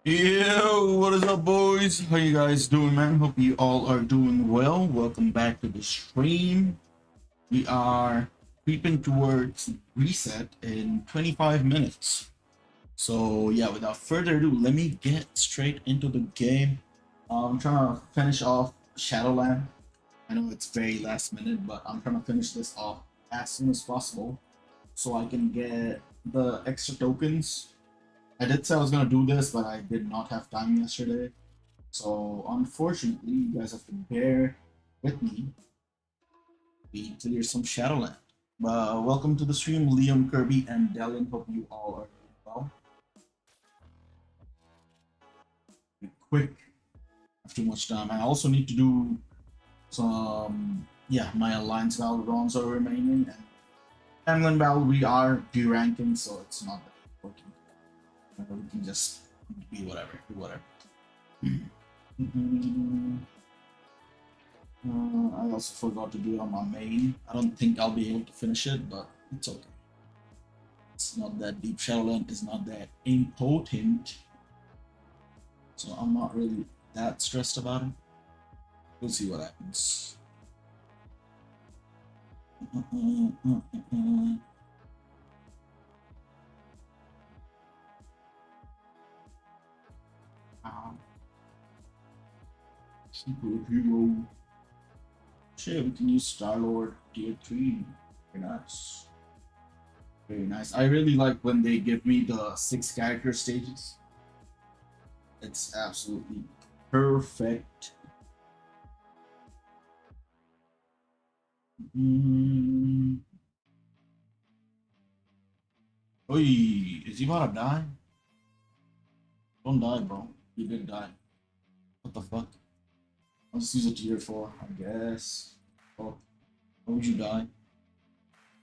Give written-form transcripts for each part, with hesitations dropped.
Yo, what is up, boys? How you guys doing, man? Hope you all are doing well. Welcome back to the stream. We are creeping towards reset in 25 minutes. So yeah, without further ado, let me get straight into the game. I'm trying to finish off Shadowland. I know it's very last minute, but I'm trying to finish this off as soon as possible so I can get the extra tokens. I did say I was gonna do this, but I did not have time yesterday. So unfortunately, you guys have to bear with me. We clear some Shadowland. Welcome to the stream, Liam, Kirby, and Dellen. Hope you all are doing well. Be quick, have too much time. I also need to do some, my Alliance Battle bronze are remaining, and Hamlin Battle we are deranking, so it's not that important. We can just be whatever, do whatever. I also forgot to do it on my main. I don't think I'll be able to finish it, but it's okay. It's not that deep. Shadowland is not that important, so I'm not really that stressed about it. We'll see what happens. Superhero. Shit, we can use Star-Lord tier 3. Very nice. Very nice. I really like when they give me the 6 character stages. It's absolutely perfect. Oi, is he about to die? Don't die, bro. You did die. What the fuck? I'll just use a tier 4, I guess. Oh, why would you die?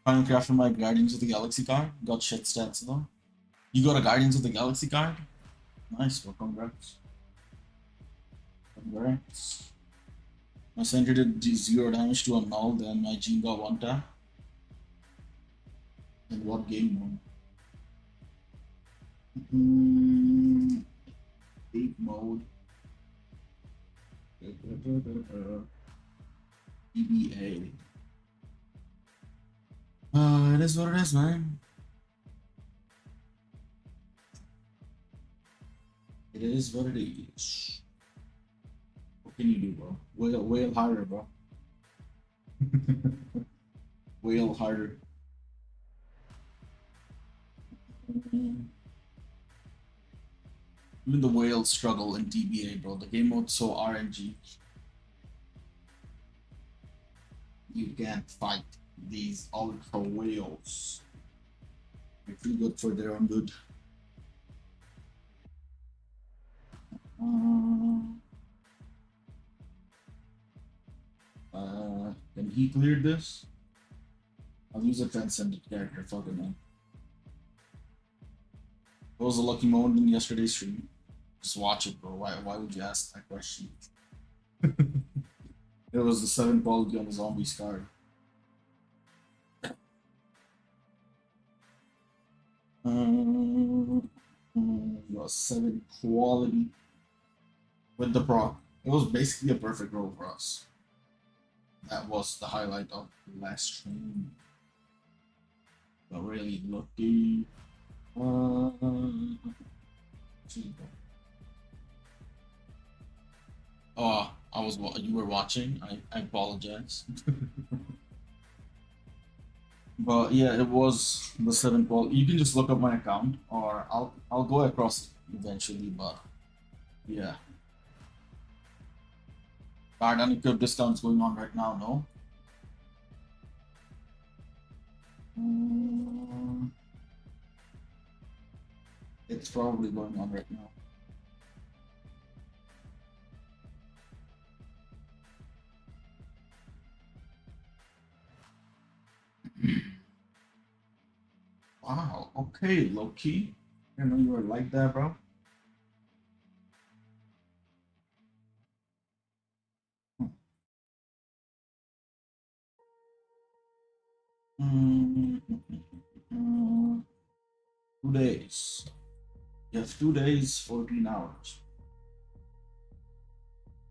Finally crafted my Guardians of the Galaxy card. Got shit stats though. You got a Guardians of the Galaxy card? Nice, well, congrats. Congrats. My center did 0 damage to a null, then my Gene got 1 tap. In what game mode? Big mode. EBA. It is what it is, man. It is what it is. What can you do, bro? Whale harder, bro. Whale harder. Even the whales struggle in DBA, bro. The game mode's so RNG. You can't fight these ultra whales. They're too good for their own good. Can he clear this? I'll use a transcendent character, fucking man. What was a lucky moment in yesterday's stream? Just watch it, bro. Why would you ask that question? It was the 7 quality on the zombies card. Was 7 quality with the proc. It was basically a perfect roll for us. That was the highlight of the last stream. But really lucky. Oh, you were watching. I apologize. But yeah, it was the 7 quality. You can just look up my account, or I'll go across it eventually. But yeah, card and equip discounts going on right now. No. It's probably going on right now. Wow, okay, low-key. I didn't know you were like that, bro. Mm, 2 days. You have 2 days, 14 hours.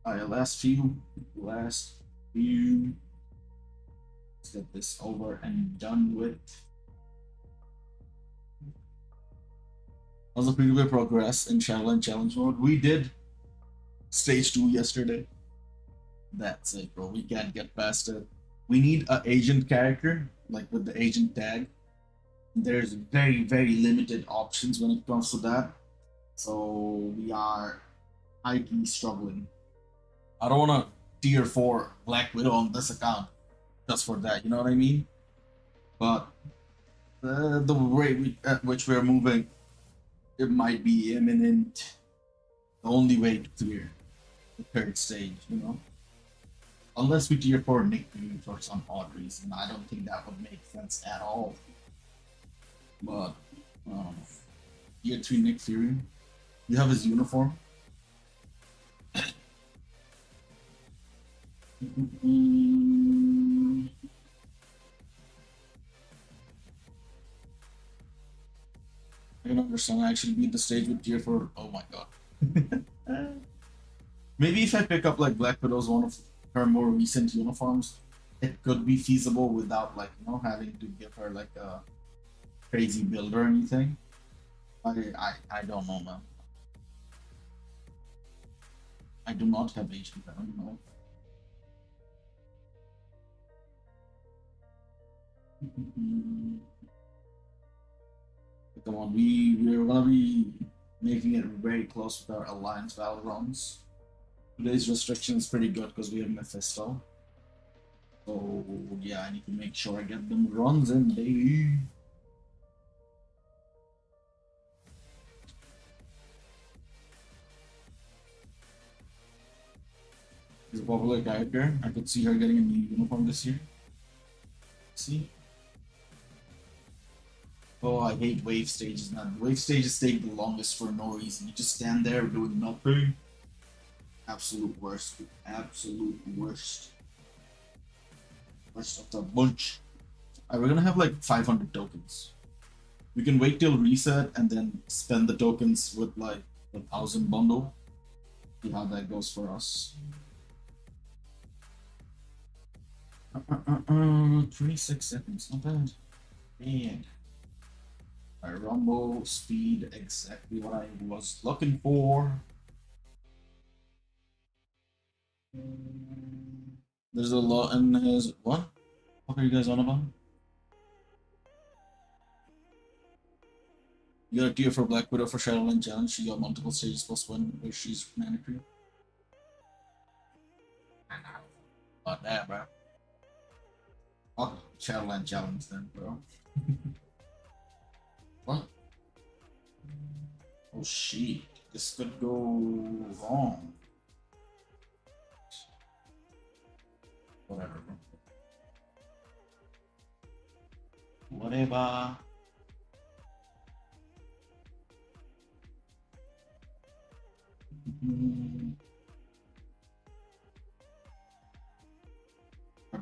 Alright, last few. Let's get this over and done with. Also, pretty good progress in Shadowland Challenge mode. We did stage 2 yesterday. That's it, bro. We can't get past it. We need an agent character, like with the agent tag. There's very, very limited options when it comes to that. So we are highly struggling. I don't want to tier 4 Black Widow on this account just for that, you know what I mean? But the way at which we're moving, it might be imminent. The only way to clear the third stage, you know? Unless we tier 4 Nick Fury for some odd reason. I don't think that would make sense at all. But, tier 3 Nick Fury. You have his uniform. I can understand. I actually beat the stage with tier 4. Oh my god. Maybe if I pick up like Black Widow's one of her more recent uniforms, it could be feasible without like, you know, having to give her like a crazy build or anything. I don't know, man. I do not have agent, I don't know. Come on, we're gonna be making it very close with our alliance battle runs. Today's restriction is pretty good because we have Mephisto. So yeah, I need to make sure I get them runs in, baby. She's a popular character. I could see her getting a new uniform this year. See? Oh, I hate wave stages, man. Wave stages take the longest for no reason. You just stand there doing nothing. Absolute worst. Absolute worst. Worst of the bunch. Alright, we're gonna have like 500 tokens. We can wait till reset and then spend the tokens with like 1,000 bundle. See how that goes for us. 26 seconds, not bad. Man. Our rumble speed, exactly what I was looking for. There's a lot in his. What? What are you guys on about? You got a tier for Black Widow for Shadowland Challenge. She got multiple stages +1 where she's mandatory. Not that, bro. Oh, Shadowland Challenge then, bro. What? Oh shit, this could go wrong. Whatever, bro. Whatever.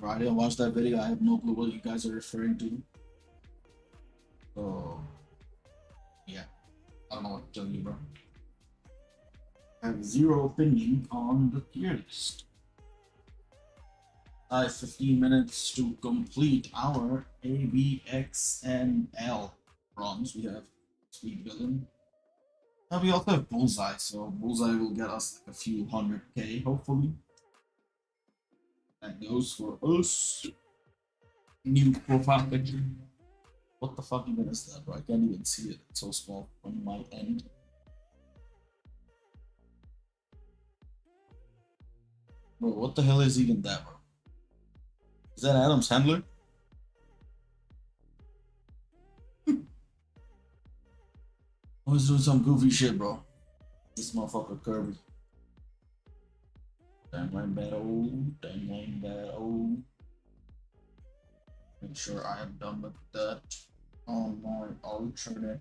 I didn't watch that video. I have no clue what you guys are referring to. So, yeah. I don't know what to tell you, bro. I have zero opinion on the tier list. I have 15 minutes to complete our A, B, X, and L runs. We have Sweet Villain. Now we also have Bullseye, so Bullseye will get us like a few 100k, hopefully. That goes for us. New profile picture. What the fuck even is that, bro? I can't even see it. It's so small on my end. Bro, what the hell is even that, bro? Is that Adam's handler? I was doing some goofy shit, bro. This motherfucker Kirby. Timeline battle. Make sure I am done with that on my alternate.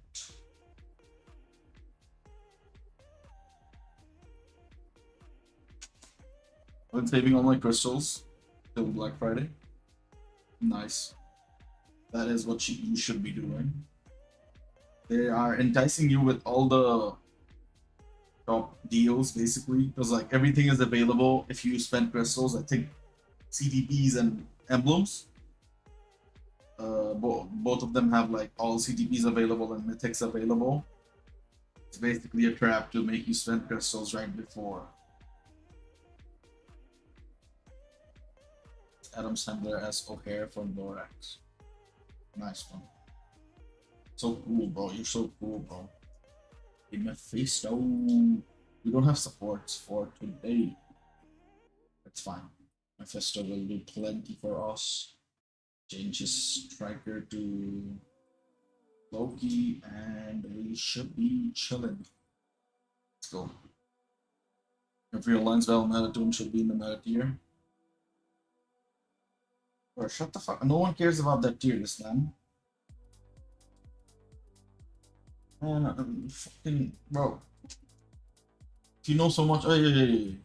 I'm saving all my crystals till Black Friday. Nice. That is what you should be doing. They are enticing you with all the top deals basically, because like everything is available if you spend crystals. I think CDPs and emblems. Both of them have like all CDPs available and mythics available. It's basically a trap to make you spend crystals right before. Adam Sandler as O'Hare from Lorax. Nice one. So cool, bro. You're so cool, bro. Hey, Mephisto. We don't have supports for today. It's fine. Mephisto will do plenty for us. Change his striker to Loki, and we should be chilling. Let's go. Every Alliance Val meta tune should be in the meta tier. Bro, shut the fuck. No one cares about that tier list, man. Man, fucking bro. If you know so much, hey.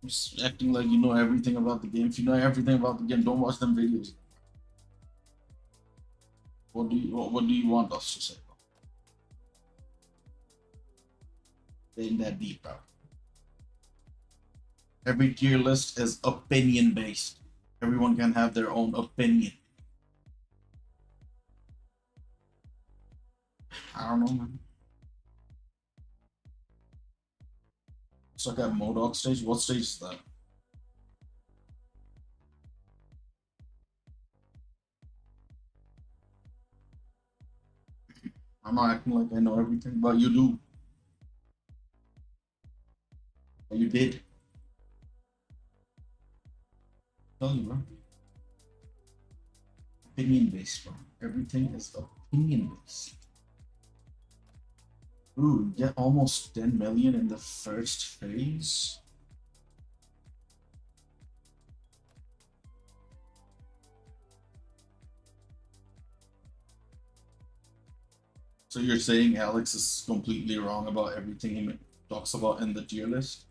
Just acting like you know everything about the game. If you know everything about the game, don't watch them videos. What do you want us to say? Ain't that deep, bro. Every tier list is opinion based. Everyone can have their own opinion. I don't know, man. It's like a Modok stage. What stage is that? I'm not acting like I know everything, but you do. But you did. Tell you, bro. Opinion based, bro. Everything is opinion based. Ooh, get almost 10 million in the first phase. So you're saying Alex is completely wrong about everything he talks about in the tier list?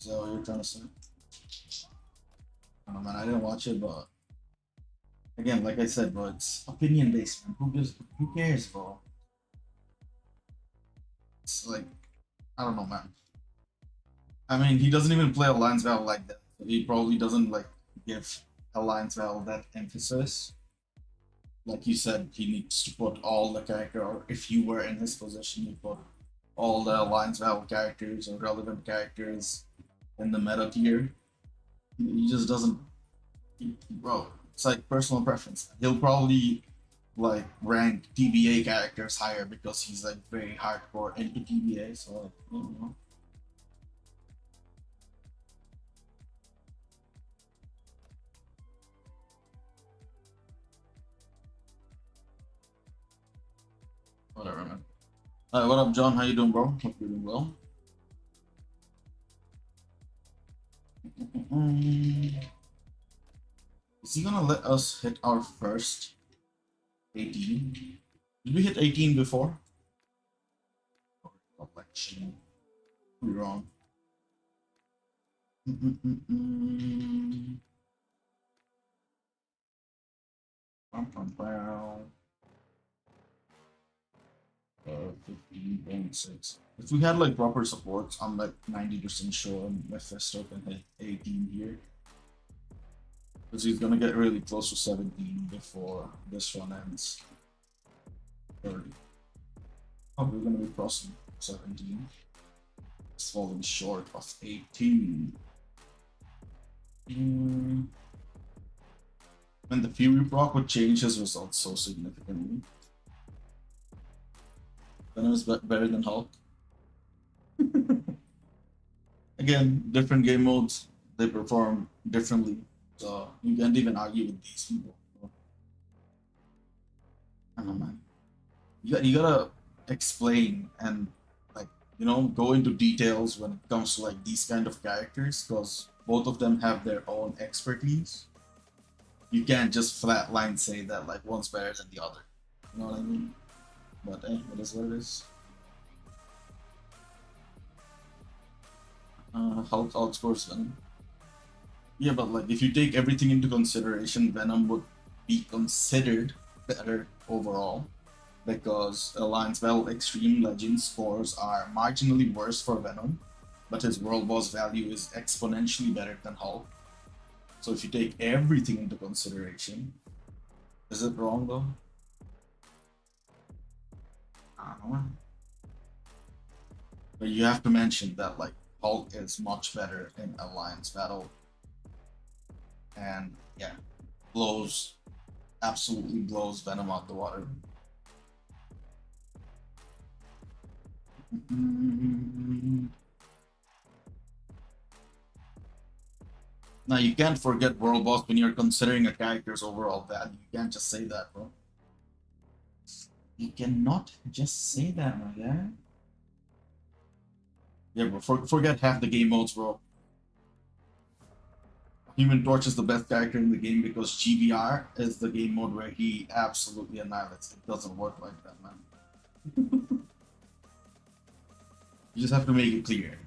Is that what you're trying to say? I don't know, man. I didn't watch it, but again, like I said, bro, it's opinion based, man. Who cares, bro? It's like, I don't know, man. I mean, he doesn't even play Alliance Val like that. He probably doesn't like give Alliance Val that emphasis. Like you said, he needs to put all the character, or if you were in his position, you put all the Alliance Val characters or relevant characters in the meta tier. He just doesn't, bro. It's like personal preference. He'll probably like rank TBA characters higher because he's like very hardcore into TBA. So like, you know. Whatever, man. What up, John? How you doing, bro? Hope you're doing well. Is he gonna let us hit our first 18? Did we hit 18 before? Collection. We're wrong. Bum, bum, bum. 15.6. If we had like proper supports, I'm like 90% sure Mephisto can hit 18 here. Because he's gonna get really close to 17 before this one ends. 30. Oh, we're gonna be crossing 17. It's falling short of 18. And the Fury proc would change his results so significantly. Venom is better than Hulk. Again, different game modes, they perform differently. So you can't even argue with these people. I don't know, man. You gotta explain and like, you know, go into details when it comes to like these kind of characters, because both of them have their own expertise. You can't just flatline say that like one's better than the other. You know what I mean? But hey, it is what it is. Hulk outscores Venom. Yeah, but like if you take everything into consideration, Venom would be considered better overall because Alliance Battle Extreme Legend scores are marginally worse for Venom, but his world boss value is exponentially better than Hulk. So if you take everything into consideration, is it wrong though? I don't know. But you have to mention that like Hulk is much better in Alliance Battle, and yeah, blows absolutely blows Venom out the water. Now you can't forget World Boss when you're considering a character's overall value. You can't just say that, bro. You cannot just say that, my guy. Yeah, bro. Forget half the game modes, bro. Human Torch is the best character in the game because GBR is the game mode where he absolutely annihilates. It doesn't work like that, man. You just have to make it clear.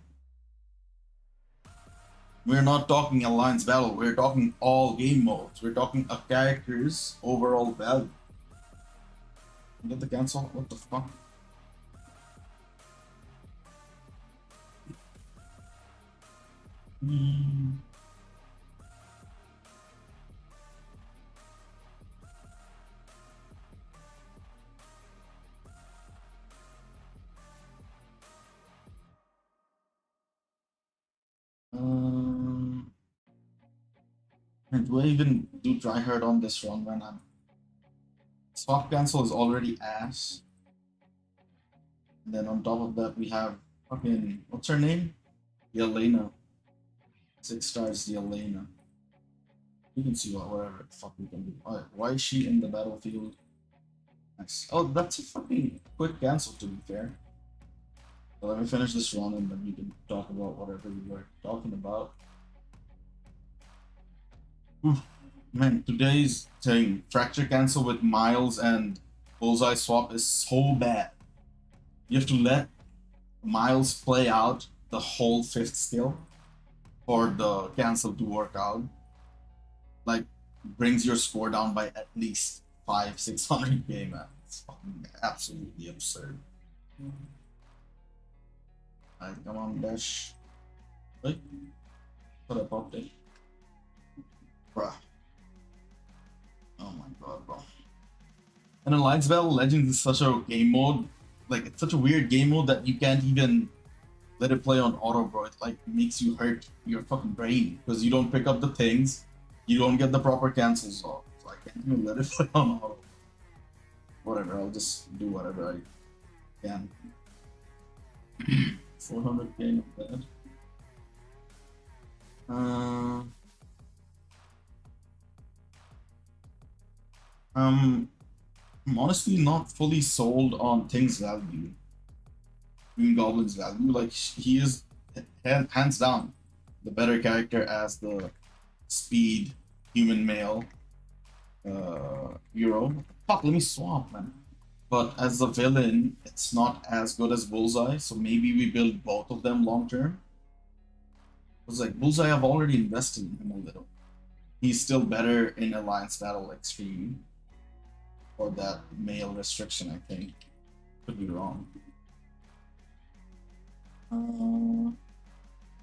We're not talking Alliance Battle, we're talking all game modes. We're talking a character's overall value. Get the cancel? What the fuck? And do I even do try hard on this run when I'm soft cancel is already ass. And then on top of that we have fucking what's her name? Yelena. 6 stars Yelena. You can see whatever the fuck we can do. Alright, why is she in the battlefield? Nice. Oh, that's a fucking quick cancel to be fair. So let me finish this run and then we can talk about whatever we were talking about. Oof. Man, today's thing, fracture cancel with Miles and bullseye swap is so bad. You have to let Miles play out the whole 5th skill for the cancel to work out. Like, brings your score down by at least 500-600k, man. It's fucking absolutely absurd. Alright, come on, Dash. Wait. What up, update? Bruh. Oh my god, bro. And Alliance Battle Legends is such a game mode, like it's such a weird game mode that you can't even let it play on auto, bro. It like makes you hurt your fucking brain because you don't pick up the things, you don't get the proper cancels off. So I can't even let it play on auto. Whatever, I'll just do whatever I can. 400k, not bad. I'm honestly not fully sold on Thing's value. Green Goblin's value. Like, he is hands down the better character as the speed human male hero. Fuck, let me swap, man. But as a villain, it's not as good as Bullseye, so maybe we build both of them long term. Because like Bullseye, I've already invested in him a little. He's still better in Alliance Battle Extreme. Or that male restriction, I think. Could be wrong.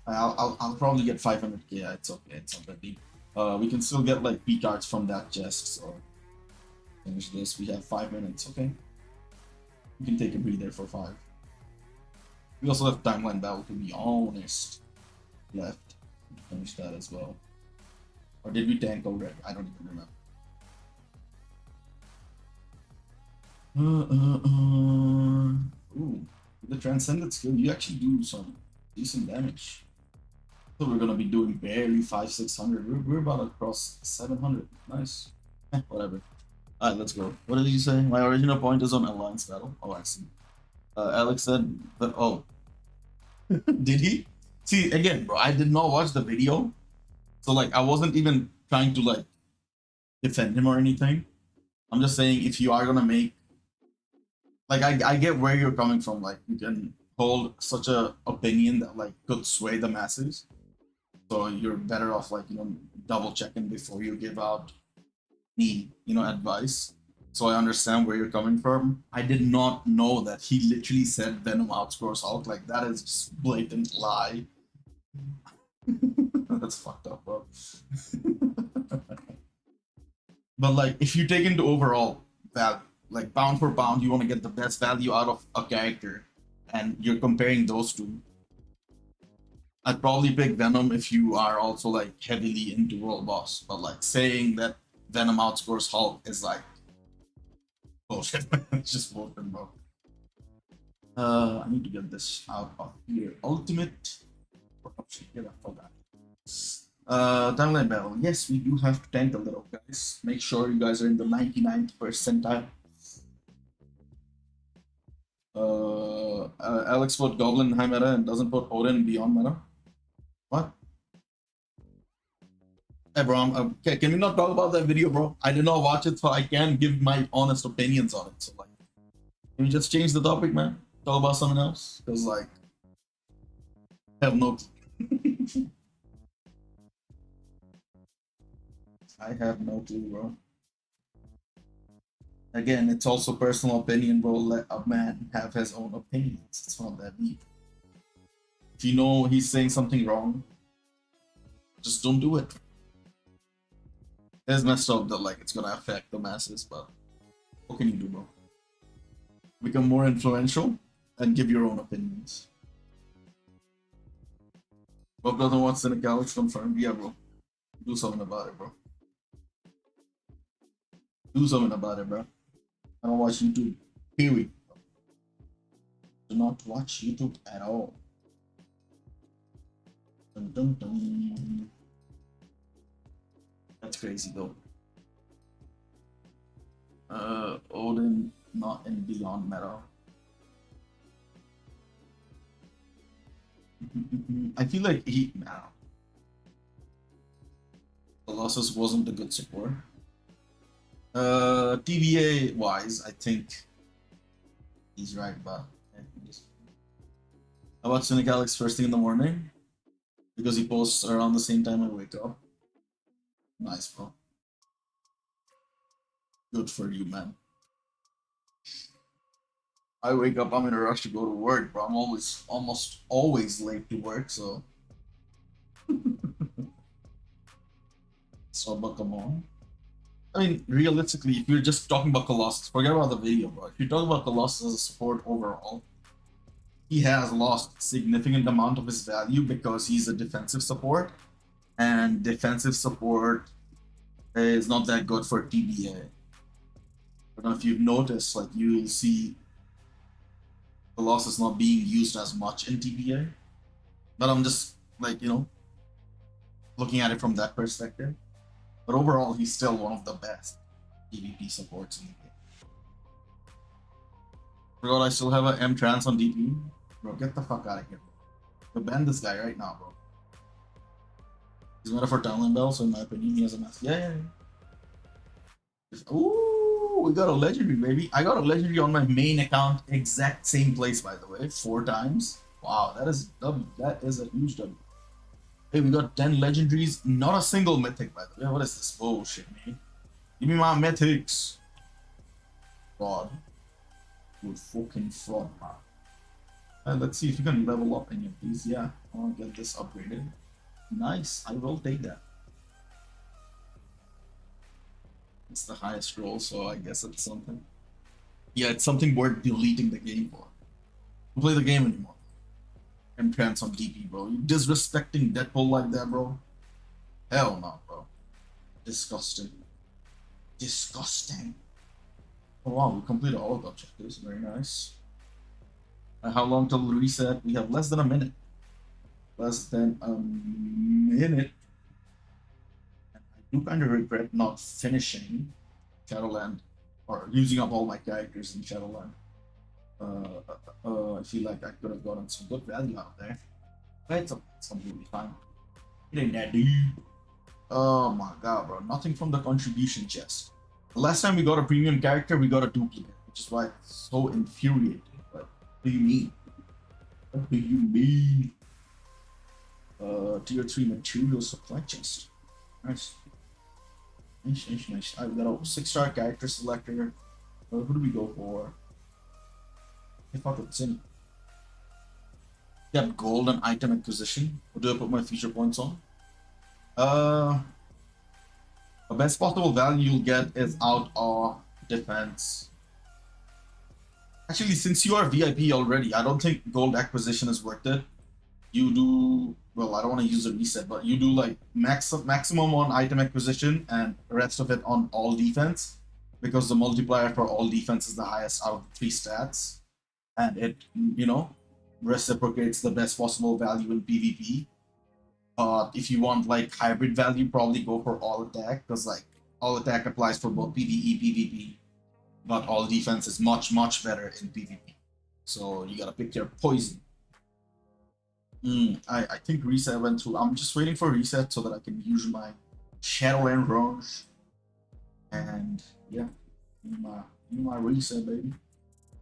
I'll probably get 500k. It's okay. It's not that deep. We can still get like P cards from that chest. So finish this. We have 5 minutes. Okay. We can take a breather for 5. We also have timeline battle, to be honest, left to finish that as well. Or did we tank already? I don't even remember. Ooh, the transcendent skill, you actually do some decent damage. So we're gonna be doing barely 500-600. We're about to cross 700. Nice. Whatever. Alright, let's go. What did you say? My original point is on Alliance Battle. Oh, I see. Alex said that. Oh, did he? See, again, bro, I did not watch the video, so like I wasn't even trying to like defend him or anything. I'm just saying if you are gonna make, like, I get where you're coming from. Like, you can hold such a opinion that like could sway the masses. So you're better off like, double checking before you give out the, advice. So I understand where you're coming from. I did not know that he literally said Venom outscores Hulk. Like, that is just blatant lie. That's fucked up, bro. But like, if you take into overall value, like pound for pound, you want to get the best value out of a character, and you're comparing those two. I'd probably pick Venom if you are also like heavily into World Boss. But like saying that Venom outscores Hulk is like bullshit. It's just bullshit, bro. I need to get this out of here. Ultimate. Oh, shit, yeah, I forgot. Timeline battle. Yes, we do have to tank a little, guys. Make sure you guys are in the 99th percentile. Alex put Goblin in high meta and doesn't put Odin beyond meta. What? Hey, bro, okay, can we not talk about that video, bro? I did not watch it, so I can't give my honest opinions on it. So, like, can we just change the topic, man? Talk about something else? Because, like, I have no clue. I have no clue, bro. Again, it's also personal opinion, bro. Let a man have his own opinions. It's not that deep. If you know he's saying something wrong, just don't do it. It's messed up that like it's gonna affect the masses, but what can you do, bro? Become more influential and give your own opinions. Bob doesn't want Cynic Alex confirmed. Yeah, bro. Do something about it, bro. Do something about it, bro. I don't watch YouTube. Period. Do not watch YouTube at all. Dun, dun, dun. That's crazy though. Odin not in Beyond Meta. I feel like Colossus wasn't a good support. TVA wise, I think he's right, but how about Cynic Alex first thing in the morning? Because he posts around the same time I wake up. Nice, bro. Good for you, man. I wake up, I'm in a rush to go to work, bro. I'm almost always late to work, so. So, but come on. I mean, realistically, if you're just talking about Colossus, forget about the video, bro. If you're talking about Colossus as a support overall, he has lost significant amount of his value because he's a defensive support, and defensive support is not that good for TBA. I don't know if you've noticed, like you'll see Colossus not being used as much in TBA, but I'm just like, looking at it from that perspective. But overall, he's still one of the best PvP supports in the game. Forgot I still have a M trans on DP. Bro, get the fuck out of here. Bro. Ban this guy right now, bro. He's meta for Townland Bell, so in my opinion, he has a mask. Yeah. Ooh, we got a legendary, baby. I got a legendary on my main account, exact same place, by the way, 4 times. Wow, that is W. That is a huge W. Hey, we got 10 legendaries, not a single mythic, by the way. What is this bullshit, man? Give me my mythics. God. Good fucking fraud, man. Let's see if you can level up any of these. Yeah, I want to get this upgraded. Nice, I will take that. It's the highest roll, so I guess it's something. Yeah, it's something worth deleting the game for. Don't play the game anymore. And trans on DP, bro. You disrespecting Deadpool like that, bro? Hell no, bro. Disgusting. Disgusting. Oh wow, we completed all of the objectives. Very nice. How long till the reset? We have less than a minute. Less than a minute. And I do kind of regret not finishing Shadowland or using up all my characters in Shadowland. I feel like I could have gotten some good value out of there. But it's completely fine. It ain't that deep. Oh my god, bro. Nothing from the contribution chest. The last time we got a premium character, we got a duplicate, which is why it's so infuriating. But what do you mean? What do you mean? Tier 3 material supply chest. Nice. Nice. I've got a 6-star character selector. Who do we go for? If I could sing. Got gold and item acquisition. What do I put my feature points on? The best possible value you'll get is out of defense. Actually, since you are VIP already, I don't think gold acquisition is worth it. You do, well, I don't want to use a reset, but you do like maximum on item acquisition and the rest of it on all defense, because the multiplier for all defense is the highest out of 3 stats, and it, you know, reciprocates the best possible value in PvP. If you want like hybrid value, probably go for all attack, because like all attack applies for both PvE, PvP, but all defense is much better in PvP. So you gotta pick your poison. I think reset went through. I'm just waiting for reset so that I can use my Shadowland Rush. And yeah, give me my reset, baby.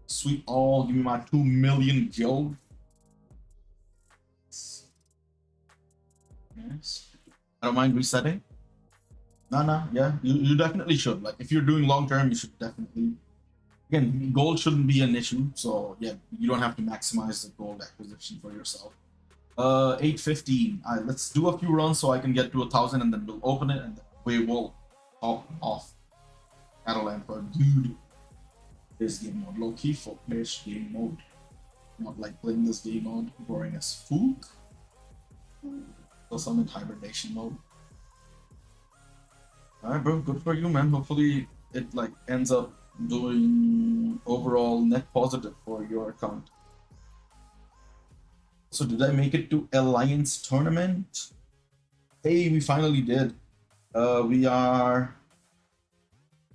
Sweet all, give me my 2 million gold. Yes. I don't mind resetting. Nah, yeah, you definitely should. Like, if you're doing long term, you should definitely. Again, gold shouldn't be an issue, so yeah, you don't have to maximize the gold acquisition for yourself. 815. Let's do a few runs so I can get to 1,000, and then we'll open it, and we will top off Shadowland for dude. This game mode, low key for players game mode. Not like playing this game mode, boring as fook. So I'm in hibernation mode. Alright, bro, good for you, man. Hopefully it like ends up doing overall net positive for your account. So did I make it to Alliance tournament? Hey, we finally did. We're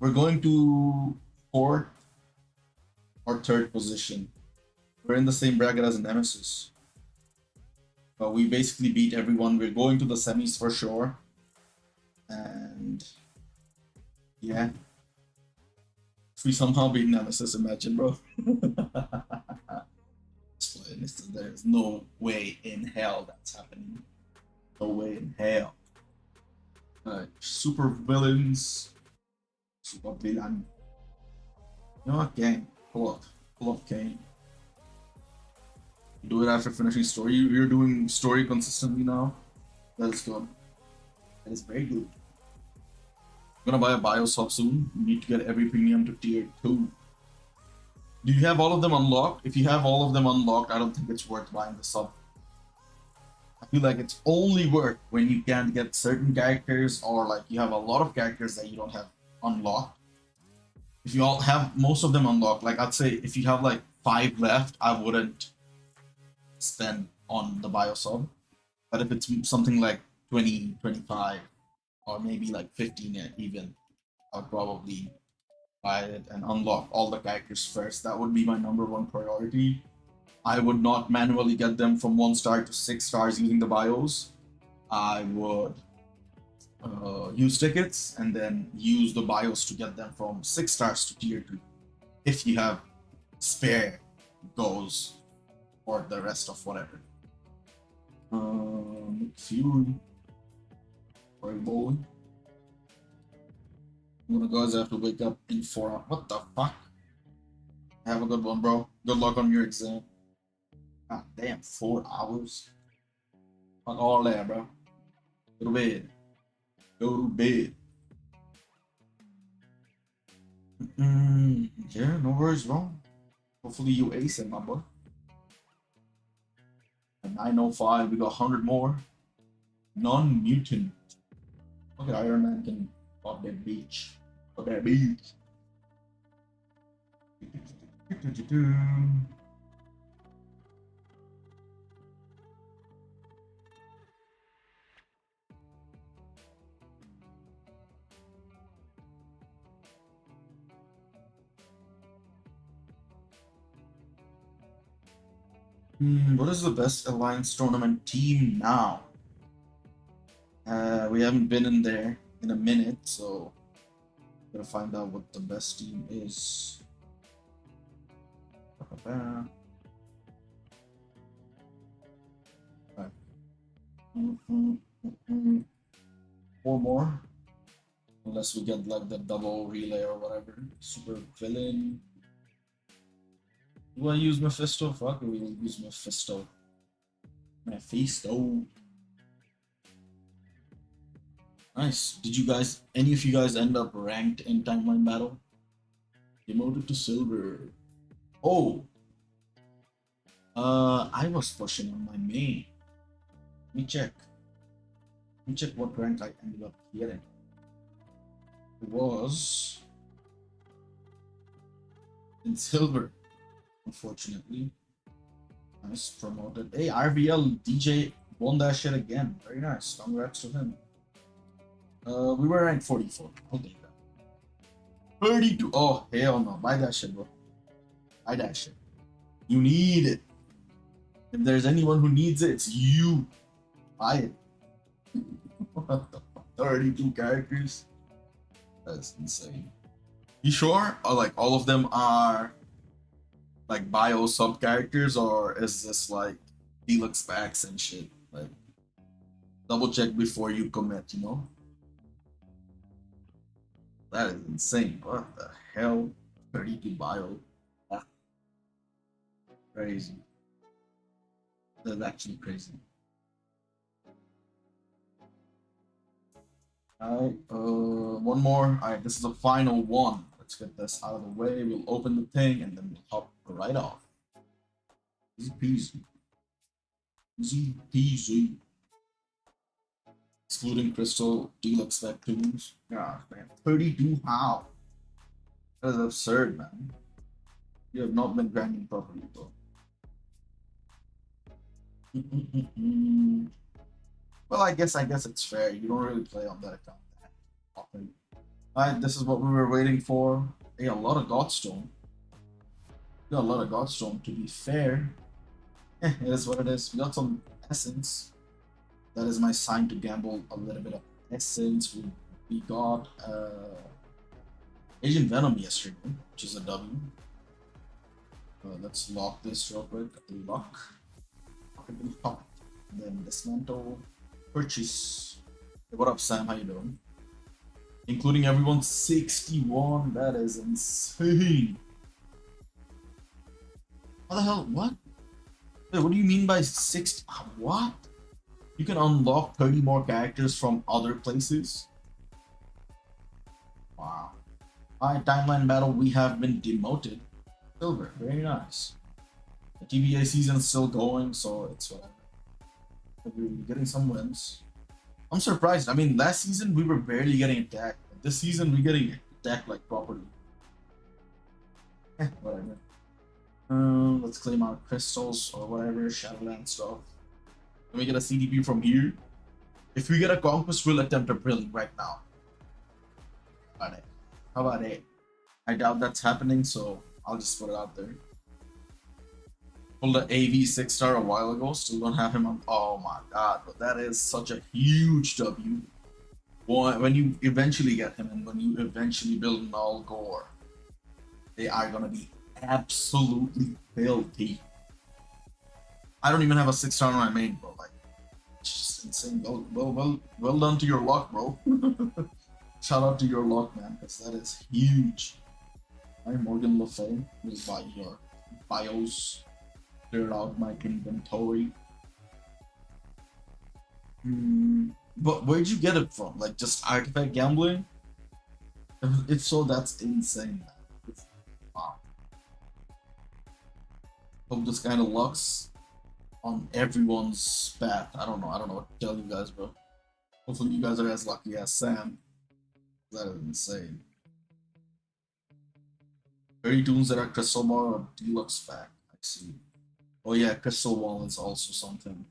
going to 4th or 3rd position. We're in the same bracket as Nemesis. We basically beat everyone. We're going to the semis for sure. And yeah. If we somehow beat Nemesis, imagine, bro. There's no way in hell that's happening. No way in hell. Super villains. Super villain. You know what, gang? Pull up, Kane. Do it after finishing story. You're doing story consistently now. That is good. That is very good. I'm gonna buy a bio sub soon. You need to get every premium to tier 2. Do you have all of them unlocked? If you have all of them unlocked, I don't think it's worth buying the sub. I feel like it's only worth when you can get certain characters, or like you have a lot of characters that you don't have unlocked. If you all have most of them unlocked, like I'd say if you have like 5 left, I wouldn't spend on the bio sub. But if it's something like 20, 25, or maybe like 15 even, I would probably buy it and unlock all the characters first. That would be my #1 priority. I would not manually get them from 1 star to 6 stars using the bios. I would use tickets and then use the bios to get them from 6 stars to tier 2. If you have spare goals for the rest of whatever. Fury. Very bold. I'm gonna guys have to wake up in 4 hours. What the fuck? Have a good one, bro. Good luck on your exam. God damn, 4 hours. Fuck all that, bro. Go to bed. Go to bed. Yeah, no worries, bro. Hopefully you ace it, my boy. At 905, we got 100 more. Non-mutant. Okay, Iron Man can pop that beach. Pop that beach. What is the best Alliance tournament team now? We haven't been in there in a minute, so gotta find out what the best team is. Right. Four more. Unless we get like the double relay or whatever. Super villain. Do I use Mephisto? Fuck, we will use Mephisto. Mephisto. Nice. Did you guys, any of you guys end up ranked in timeline battle? Demoted to silver. Oh. I was pushing on my main. Let me check. Let me check what rank I ended up getting. It was in silver, unfortunately. Nice, promoted. Hey, RVL DJ won that shit again. Very nice. Congrats to him. We were ranked 44. I'll take that. 32. Oh, hell no. Buy that shit, bro. Buy that shit. You need it. If there's anyone who needs it, it's you. Buy it. What the fuck? 32 characters? That's insane. You sure? Or like all of them are like bio sub characters, or is this like deluxe packs and shit? Like double check before you commit, you know? That is insane. What the hell? 32 bio. Ah, crazy. That's actually crazy. Alright, one more. Alright, this is the final one. Let's get this out of the way. We'll open the thing and then we'll hop right off. Easy peasy. Easy peasy. Excluding Crystal Deluxe Vectoons. Gosh, man. 32 how? That is absurd, man. You have not been grinding properly, bro. Well, I guess it's fair. You don't really play on that account that often. Alright, this is what we were waiting for. Yeah, a lot of Godstone. Got a lot of Godstone, to be fair. It is what it is. We got some Essence. That is my sign to gamble a little bit of Essence. We got Agent Venom yesterday, which is a W. Let's lock this real quick. Lock. Lock. Then dismantle. Purchase. Hey, what up, Sam? How you doing? Including everyone, 61. That is insane. What the hell? What? Wait, what do you mean by 60? What? You can unlock 30 more characters from other places? Wow. Alright, timeline battle. We have been demoted. Silver. Very nice. The TBA season's still going, so it's whatever. We're getting some wins. I'm surprised. I mean, last season we were barely getting attacked. This season we're getting attacked like properly. Whatever. Let's claim our crystals or whatever, Shadowland stuff. Can we get a CDP from here? If we get a conquest, we'll attempt a brilliant right now. How about it? I doubt that's happening, so I'll just put it out there. Pulled the AV 6-star a while ago, still don't have him on. Oh my god, but that is such a huge W. When you eventually get him and when you eventually build Null Gore, they are gonna be absolutely filthy. I don't even have a 6-star on my main, bro. Like, it's just insane. Well done to your luck, bro. Shout out to your luck, man, because that is huge. I'm Morgan Le Fay. Will buy your bios. Clear out my inventory. But where'd you get it from? Like just artifact gambling? If so, that's insane. Wow. Hope this kind of lucks on everyone's path. I don't know what to tell you guys, bro. Hopefully you guys are as lucky as Sam. That is insane. 30 tunes that are Crystal Bar or Deluxe pack. I see. Oh yeah, Crystal Wall is also something.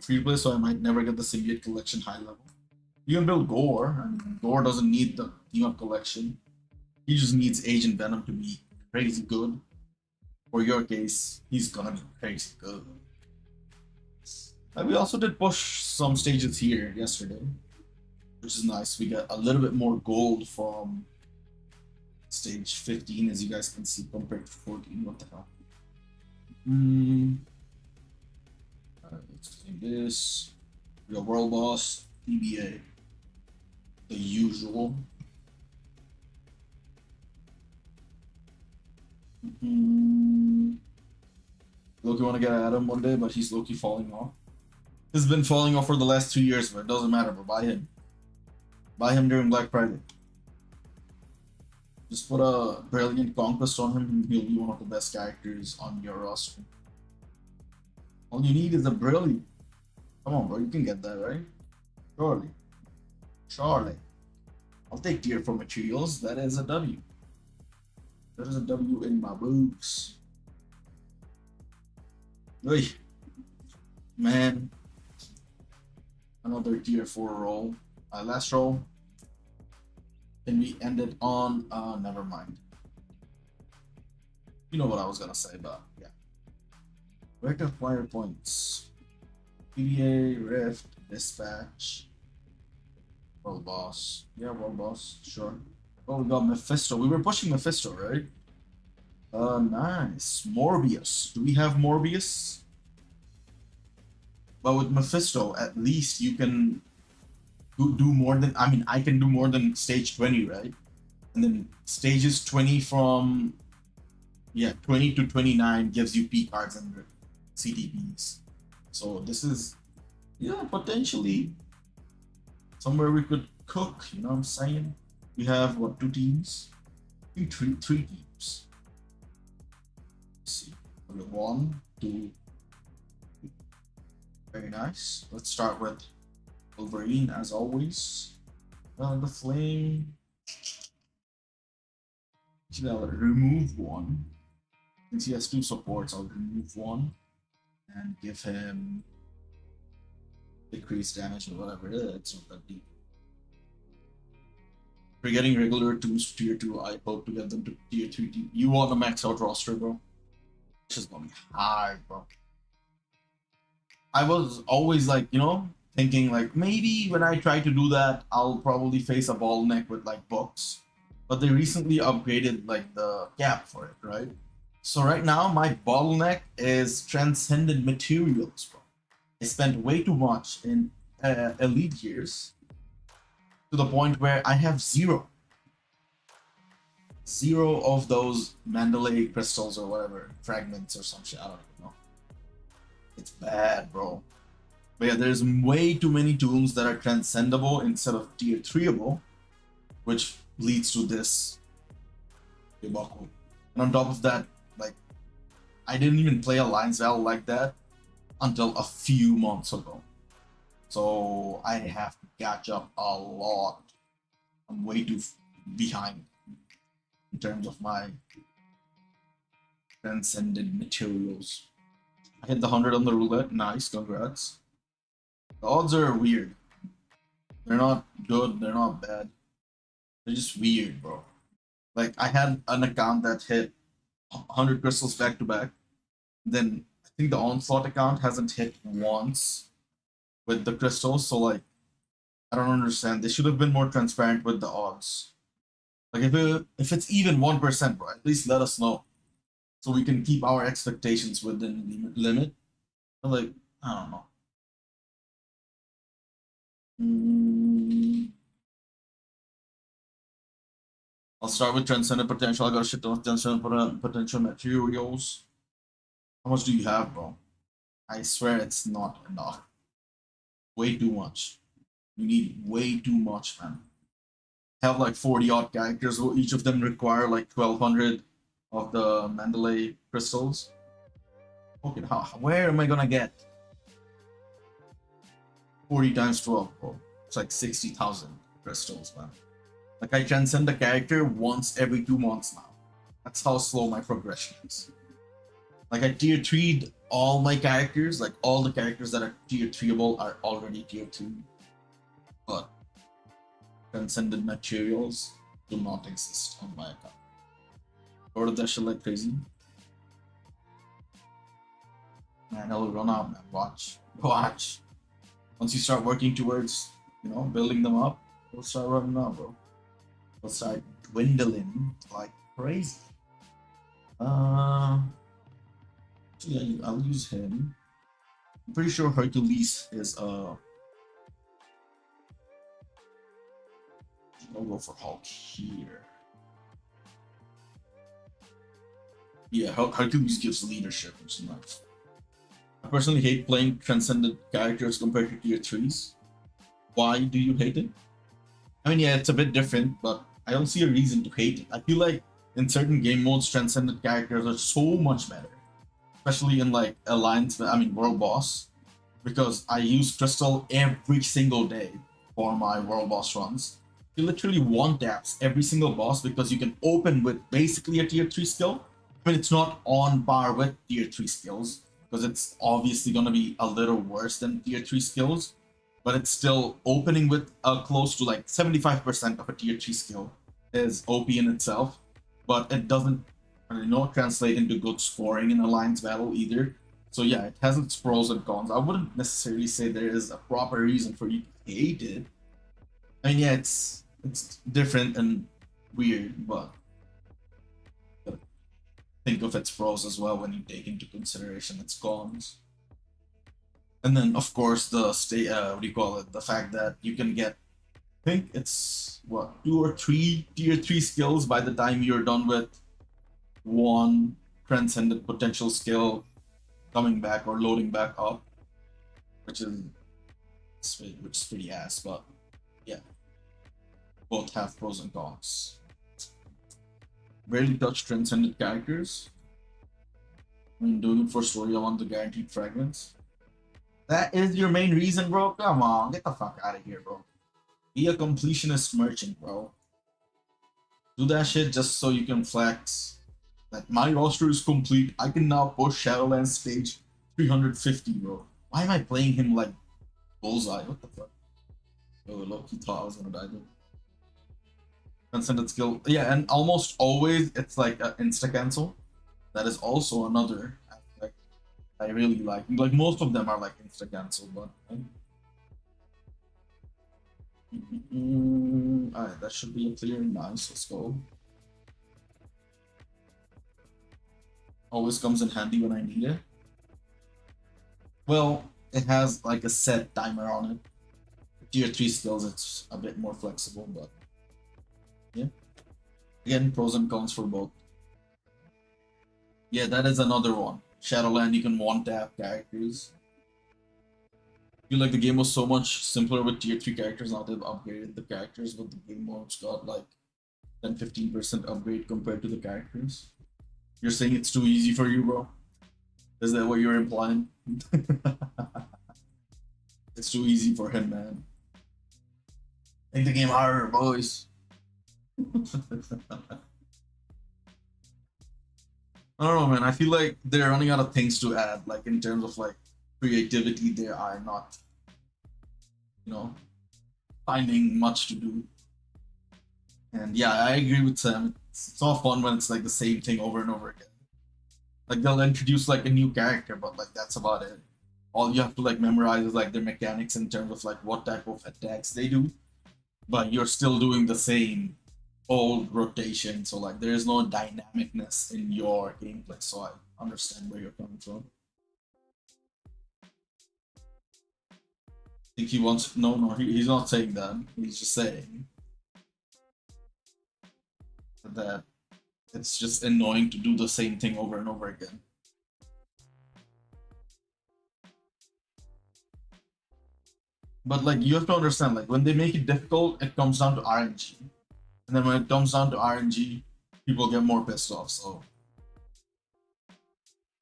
Free play, so I might never get the Symbiote collection high level. You can build Gore. I mean, Gore doesn't need the team up collection. He just needs Agent Venom to be crazy good. For your case, he's gonna be crazy good. And we also did push some stages here yesterday, which is nice. We got a little bit more gold from stage 15, as you guys can see, compared to 14. What the hell? this. We got World Boss, PBA. The usual. Loki want to get at him one day, but he's Loki falling off. He's been falling off for the last 2 years, but it doesn't matter. But buy him. Buy him during Black Friday. Just put a Brilliant Conquest on him, and he'll be one of the best characters on your roster. All you need is a Brilliant. Come on, bro. You can get that, right? Surely. Surely. I'll take tier 4 materials. That is a W. That is a W in my books. Oy. Man. Another tier 4 roll. Last roll. Then we ended on never mind. You know what I was gonna say, but yeah. Where to acquire points? PDA, Rift, Dispatch, World Boss. Yeah, World Boss, sure. Oh, we got Mephisto. We were pushing Mephisto, right? Nice. Morbius. Do we have Morbius? But with Mephisto, at least you can do more than, I mean, I can do more than stage 20, right? And then stages 20 from, yeah, 20 to 29 gives you P cards and CTPs. So this is, yeah, potentially somewhere we could cook, you know what I'm saying? We have, what, 2 teams? I think three teams. Let's see. Okay, 1, 2. Very nice. Let's start with Wolverine, as always. The Flame. Actually, I'll remove 1. Since he has 2 supports, I'll remove 1 and give him decreased damage or whatever it is. It's not that deep. We're getting regular teams to tier 2. I hope to get them to tier 3 team. You want a max out roster, bro? It's just gonna be hard, bro. I was always like, you know, thinking like maybe when I try to do that, I'll probably face a bottleneck with like books. But they recently upgraded like the cap for it, right? So right now my bottleneck is transcendent materials, bro. I spent way too much in elite years to the point where I have zero of those Mandalay crystals or whatever, fragments or some shit, I don't even know. It's bad, bro. But yeah, there's way too many tombs that are transcendable instead of tier 3able, which leads to this debacle. And on top of that, like, I didn't even play Alliance Val like that until a few months ago. So I have to catch up a lot. I'm way too behind in terms of my transcendent materials. I hit the 100 on the roulette. Nice, congrats. The odds are weird. They're not good, they're not bad. They're just weird, bro. Like, I had an account that hit 100 crystals back to back. Then, I think the Onslaught account hasn't hit once with the crystals. So, like, I don't understand. They should have been more transparent with the odds. Like, if it's even 1%, bro, at least let us know. So we can keep our expectations within the limit. But like, I don't know. I'll start with Transcendent Potential. I got a shit ton of Transcendent Potential materials. How much do you have, bro? I swear it's not enough. Way too much. You need way too much, man. Have like 40 odd characters. Each of them require like 1200 of the Mandalay crystals. Okay, where am I gonna get 40 times 12? Oh, it's like 60,000 crystals, man. Like, I transcend the character once every 2 months now. That's how slow my progression is. Like, I tier 3'd all my characters, like all the characters that are tier 3able are already tier 2. But transcended materials do not exist on my account. Go to that shit like crazy. Man, it'll run out, man. Watch. Watch. Once you start working towards, you know, building them up, it'll start running out, bro. It'll start dwindling like crazy. Actually, I'll use him. I'm pretty sure Hercules is I'll go for Hulk here. Yeah, Hercules gives leadership, which is nice. I personally hate playing transcendent characters compared to tier 3s. Why do you hate it? I mean, yeah, it's a bit different, but I don't see a reason to hate it. I feel like in certain game modes, transcendent characters are so much better. Especially in like Alliance, I mean World Boss. Because I use Crystal every single day for my World Boss runs. You literally one taps every single boss because you can open with basically a tier 3 skill. I mean, it's not on par with tier 3 skills because it's obviously going to be a little worse than tier 3 skills, but it's still opening with close to like 75% of a tier 3 skill is OP in itself, but it doesn't translate into good scoring in Alliance battle either. So yeah, it has its pros and cons. I wouldn't necessarily say there is a proper reason for you to hate it. I mean, yeah, it's different and weird, but think of its pros as well when you take into consideration its cons. And then, of course, the what do you call it? The fact that you can get, I think it's what 2 or 3 tier 3 skills by the time you're done with one transcendent potential skill coming back or loading back up, which is pretty ass. But yeah, both have pros and cons. Rarely touch transcendent characters. I mean, doing it for story, I want the guaranteed fragments. That is your main reason, bro? Come on, get the fuck out of here, bro. Be a completionist merchant, bro. Do that shit just so you can flex. That my roster is complete. I can now push Shadowlands stage 350, bro. Why am I playing him like Bullseye? What the fuck? Oh, look, he thought I was gonna die, dude. Transcendent skill. Yeah, and almost always it's like an insta cancel. That is also another aspect I really like. Like most of them are like insta cancel, but alright, that should be a clear. Nice, let's go. Always comes in handy when I need it. Well, it has like a set timer on it. Tier 3 skills, it's a bit more flexible, but yeah. Again, pros and cons for both. Yeah, that is another one. Shadowland, you can one tap characters. I feel like the game was so much simpler with tier 3 characters. Now they've upgraded the characters, but the game mode's got like 10-15% upgrade compared to the characters. You're saying it's too easy for you, bro? Is that what you're implying? It's too easy for him, man. Make the game harder, boys. I don't know, man. I feel like they're running out of things to add. Like in terms of like creativity, they are not, finding much to do. And yeah, I agree with Sam. It's all fun when it's like the same thing over and over again. Like they'll introduce like a new character, but like that's about it. All you have to like memorize is like their mechanics in terms of like what type of attacks they do. But you're still doing the same old rotation, so like there is no dynamicness in your gameplay. So I understand where you're coming from. I think he wants he's not saying that. He's just saying that it's just annoying to do the same thing over and over again. But like you have to understand, like when they make it difficult, it comes down to RNG. And then when it comes down to RNG, people get more pissed off. So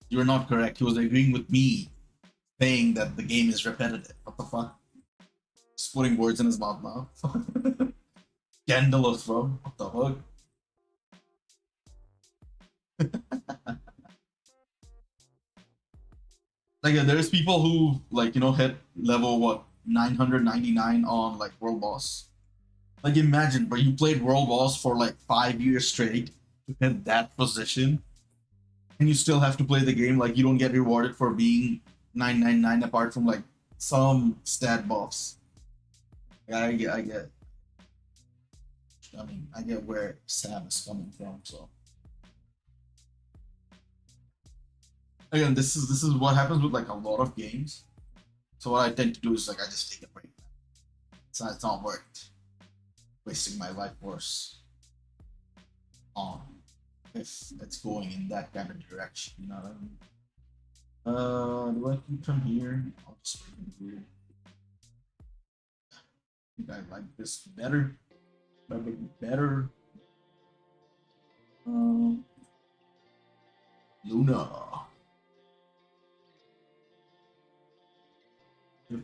you're not correct. He was agreeing with me, saying that the game is repetitive. What the fuck? Just putting words in his mouth now. Scandalous, bro. What the fuck? Like there's people who like hit level what 999 on like World Boss. Like imagine, but you played World Boss for like 5 years straight to hit that position, and you still have to play the game. Like you don't get rewarded for being 999 apart from like some stat buffs. Yeah, I get. I mean, I get where Sam is coming from. So again, this is what happens with like a lot of games. So what I tend to do is like I just take a break. It's not worth wasting my life force on if it's going in that kind of direction, you know what I mean? Do I keep him here? I'll just put him here. I think I like this better. Better. Luna.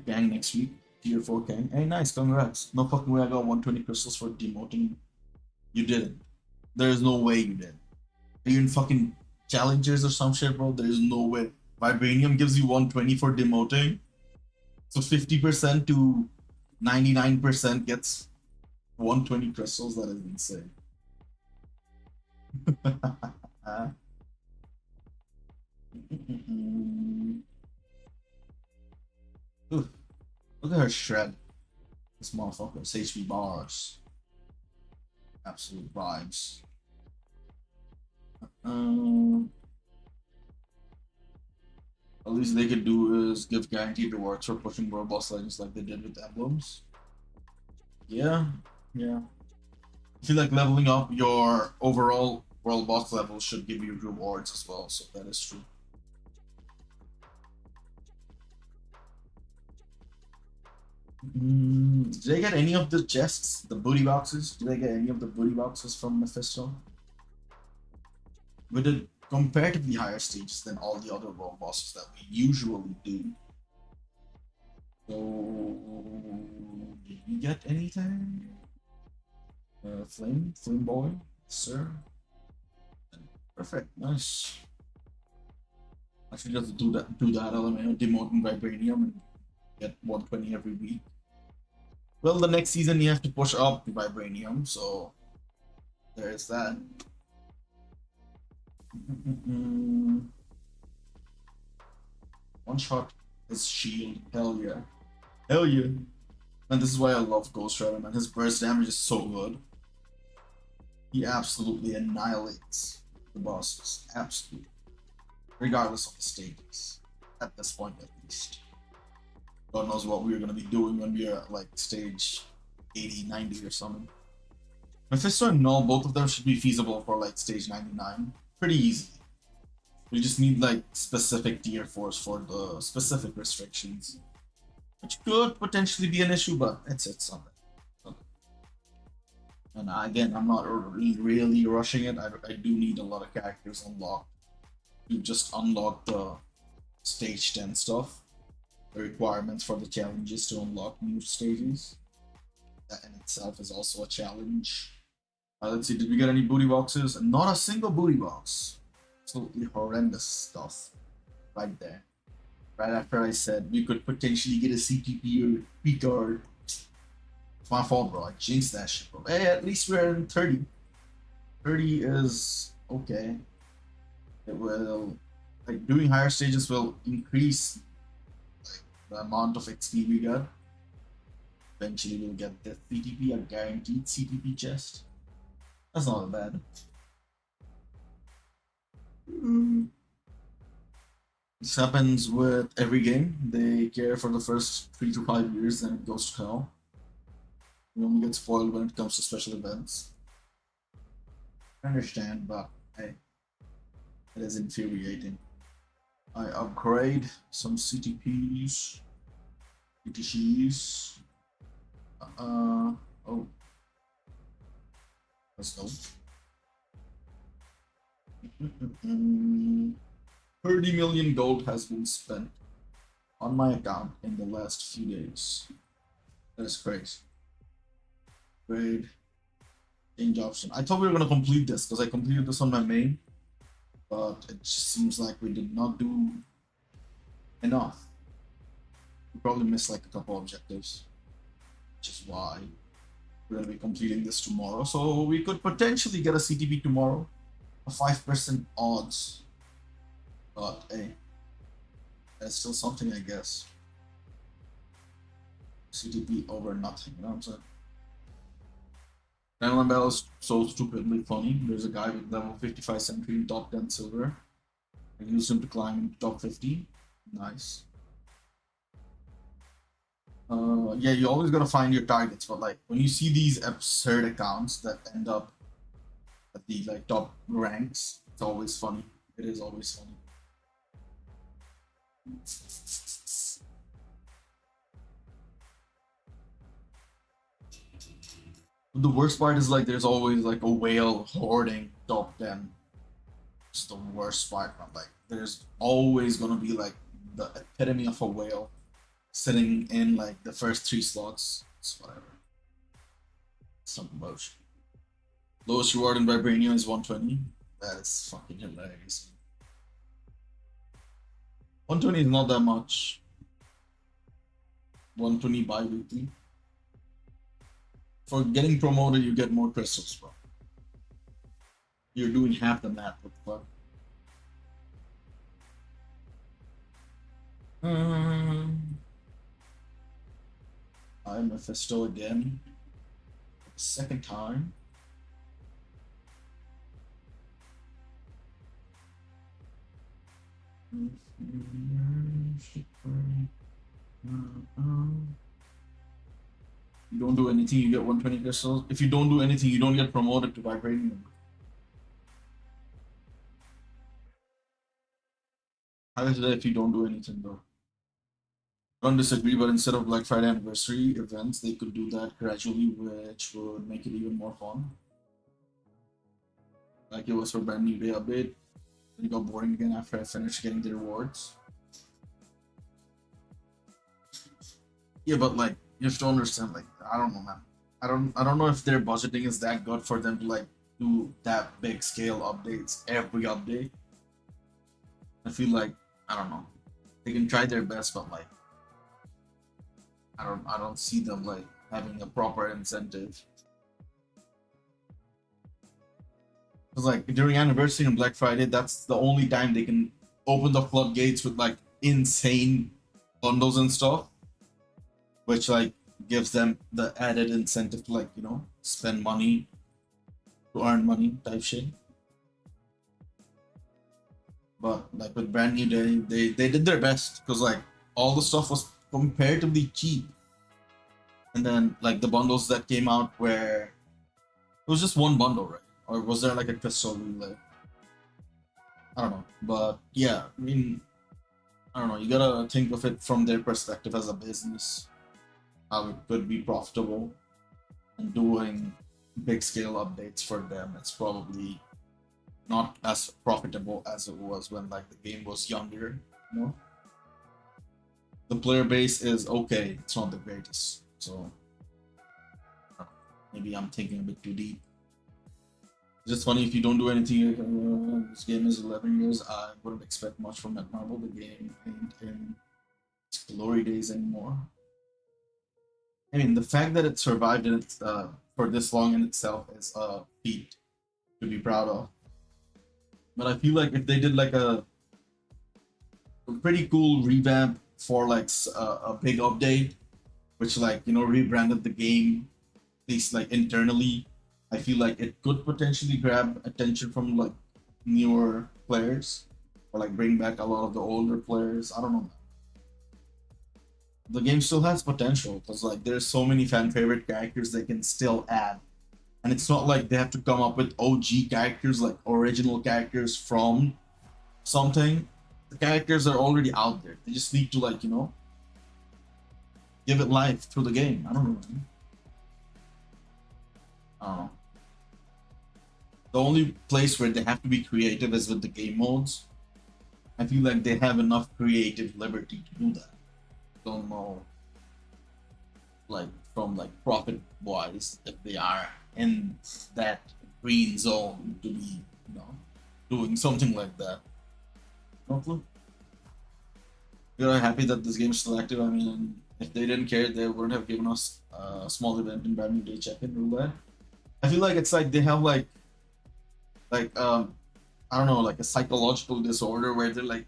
Gang next week. Tier 4 gang. Hey, nice, congrats. No fucking way I got 120 crystals for demoting. You didn't. There's no way you did. Are you in fucking challengers or some shit, bro? There's no way. Vibranium gives you 120 for demoting. So 50% to 99% gets 120 crystals. That is insane. Ooh, look at her shred. This motherfucker's HP bars. Absolute vibes. At least they could do is give guaranteed rewards for pushing World Boss Legends like they did with emblems. Yeah. I feel like leveling up your overall World Boss level should give you rewards as well, so that is true. Did I get any of the chests, the booty boxes? Did I get any of the booty boxes from Mephisto? We did comparatively higher stages than all the other world bosses that we usually do. So, did we get anything? Flame boy, sir. Perfect, nice. I should just do that element, demoting Vibranium and get 120 every week. Well, the next season you have to push up the Vibranium, so there's that. One shot his shield, hell yeah. Hell yeah. And this is why I love Ghost Rider, man. His burst damage is so good. He absolutely annihilates the bosses. Absolutely. Regardless of the stages. At this point, at least. God knows what we're gonna be doing when we are at like stage 80, 90 or something. Mephisto and Null, both of them should be feasible for like stage 99. Pretty easily. We just need like specific tier 4s for the specific restrictions. Which could potentially be an issue, but it's something. And again, I'm not really rushing it. I do need a lot of characters unlocked to just unlock the stage 10 stuff. The requirements for the challenges to unlock new stages. That in itself is also a challenge. Let's see, did we get any booty boxes? Not a single booty box. Absolutely horrendous stuff right there. Right after I said we could potentially get a CTP or P card. It's my fault, bro. I jinxed that shit, bro. Hey, at least we're in 30. 30 is okay. It will, like, doing higher stages will increase like the amount of XP we got. Eventually we'll get the CTP, a guaranteed CTP chest. That's not bad. This happens with every game. They care for the first 3 to 5 years, then it goes to hell. We only get spoiled when it comes to special events. I understand, but hey, it is infuriating. I upgrade some CTPs, ETCs. Oh, let's go. 30 million gold has been spent on my account in the last few days. That is crazy. Grade. Change option. I thought we were gonna complete this because I completed this on my main, but it just seems like we did not do enough. We probably missed like a couple objectives, which is why we're gonna be completing this tomorrow. So we could potentially get a CTP tomorrow, a 5% odds. But hey, that's still something, I guess. CTP over nothing, you know what I'm saying? Diamond Bell is so stupidly funny. There's a guy with level 55 Sentry in top 10 silver. I used him to climb into top 50. Nice. Yeah, you always gotta find your targets, but like when you see these absurd accounts that end up at the like top ranks, it's always funny. It is always funny. The worst part is like there's always like a whale hoarding top 10. It's the worst part. Like there's always gonna be like the epitome of a whale sitting in like the first 3 slots. It's whatever. Some motion. Lowest reward in Vibranium is 120. That is fucking hilarious. 120 is not that much. 120 bi-weekly. For getting promoted, you get more crystals, bro. You're doing half the math. What the fuck? I'm Mephisto again. Second time. You don't do anything, you get 120 crystals. If you don't do anything, you don't get promoted to Vibranium. How is it if you don't do anything though? I don't disagree, but instead of Black Friday anniversary events, they could do that gradually, which would make it even more fun. Like it was for Brand New Day update. It got boring again after I finished getting the rewards. Yeah, but like you have to understand, like I don't know, man. I don't know if their budgeting is that good for them to like do that big scale updates every update. I feel like I don't know. They can try their best, but like I don't see them like having a proper incentive. Because like during anniversary and Black Friday, that's the only time they can open the floodgates with like insane bundles and stuff, which like gives them the added incentive to like, you know, spend money to earn money type shit. But like with Brand New Day, they did their best because like all the stuff was comparatively cheap. And then like the bundles that came out where it was just one bundle, right? Or was there like a crystal relay? I don't know. But yeah, I mean, I don't know. You gotta think of it from their perspective as a business, how it could be profitable, and doing big scale updates for them. It's probably not as profitable as it was when like the game was younger. You know, the player base is okay. It's not the greatest. So maybe I'm thinking a bit too deep. It's just funny if you don't do anything. This game is 11 years. I wouldn't expect much from Netmarble. The game ain't in its glory days anymore. I mean, the fact that it survived in its, for this long in itself is a feat to be proud of. But I feel like if they did like a pretty cool revamp for like a big update, which like, you know, rebranded the game, at least like internally, I feel like it could potentially grab attention from like newer players or like bring back a lot of the older players. I don't know. The game still has potential because like there's so many fan favorite characters they can still add. And it's not like they have to come up with OG characters, like original characters from something. The characters are already out there. They just need to like, you know, give it life through the game. I don't know. I don't know. The only place where they have to be creative is with the game modes. I feel like they have enough creative liberty to do that. Don't know, like from like profit wise, if they are in that green zone to be, you know, doing something like that. No clue. We're happy that this game is still active. I mean, if they didn't care, they wouldn't have given us a small event in Brand New Day check-in roulette. I feel like it's like they have like I don't know, like a psychological disorder where they're like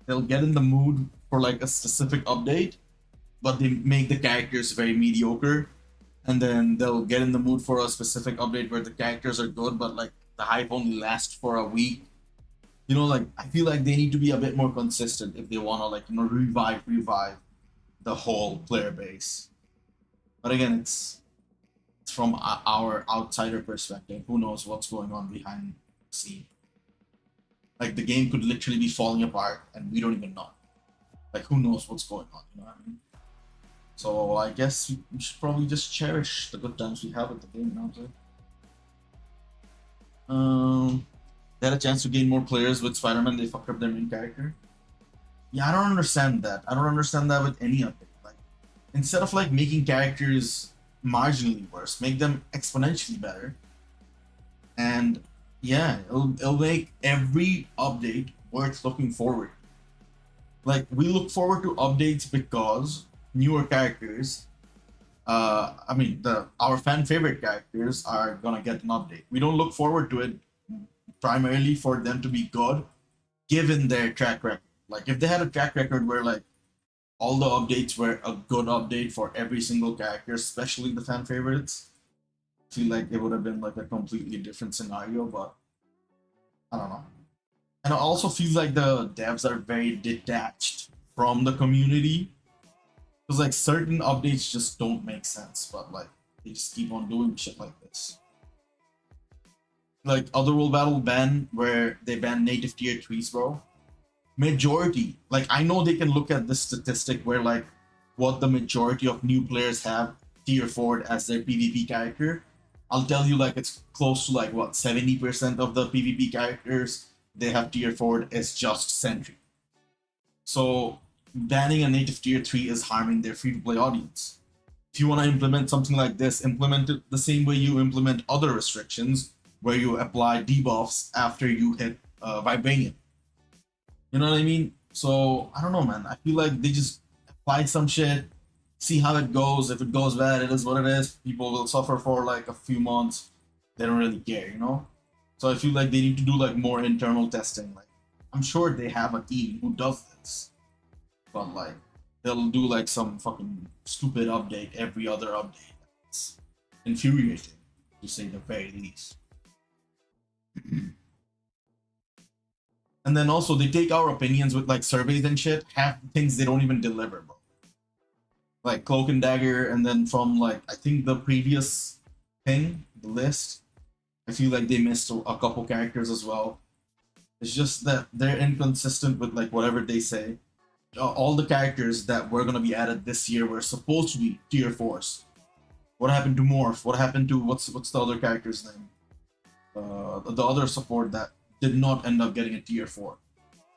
they'll get in the mood for like a specific update, but they make the characters very mediocre, and then they'll get in the mood for a specific update where the characters are good, but like the hype only lasts for a week. You know, like I feel like they need to be a bit more consistent if they want to like, you know, revive the whole player base. But again, it's from our outsider perspective. Who knows what's going on behind the scene? Like the game could literally be falling apart, and we don't even know. Like who knows what's going on? You know what I mean? So I guess we should probably just cherish the good times we have with the game. You know what I'm saying? They had a chance to gain more players with Spider-Man. They fucked up their main character. Yeah, I don't understand that. I don't understand that with any update. Like, instead of like making characters marginally worse, make them exponentially better. And yeah, it'll make every update worth looking forward. Like we look forward to updates because newer characters, I mean our fan favorite characters are gonna get an update. We don't look forward to it primarily for them to be good, given their track record. Like if they had a track record where like all the updates were a good update for every single character, especially the fan favorites, I feel like it would have been like a completely different scenario. But I don't know. And I also feel like the devs are very detached from the community because like certain updates just don't make sense, but like they just keep on doing shit like this. Like Otherworld Battle ban where they ban native tier 3s, bro. Majority, like I know they can look at this statistic where like what the majority of new players have tier 4 as their PvP character. I'll tell you like it's close to like what 70% of the PvP characters they have tier 4 is just Sentry. So banning a native tier 3 is harming their free-to-play audience. If you want to implement something like this, implement it the same way you implement other restrictions where you apply debuffs after you hit Vibranium. You know what I mean? So I don't know, man. I feel like they just apply some shit, see how it goes. If it goes bad, it is what it is. People will suffer for like a few months. They don't really care, you know? So I feel like they need to do like more internal testing. Like I'm sure they have a team who does this, but like they'll do like some fucking stupid update every other update. It's infuriating to say the very least. And then also they take our opinions with like surveys and shit, half the things they don't even deliver, bro. Like Cloak and Dagger, and then from like I think the previous thing, the list, I feel like they missed a couple characters as well. It's just that they're inconsistent with like whatever they say. All the characters that were gonna be added this year were supposed to be tier 4s. What happened to Morph? What happened to what's the other character's name? The other support that did not end up getting a tier 4.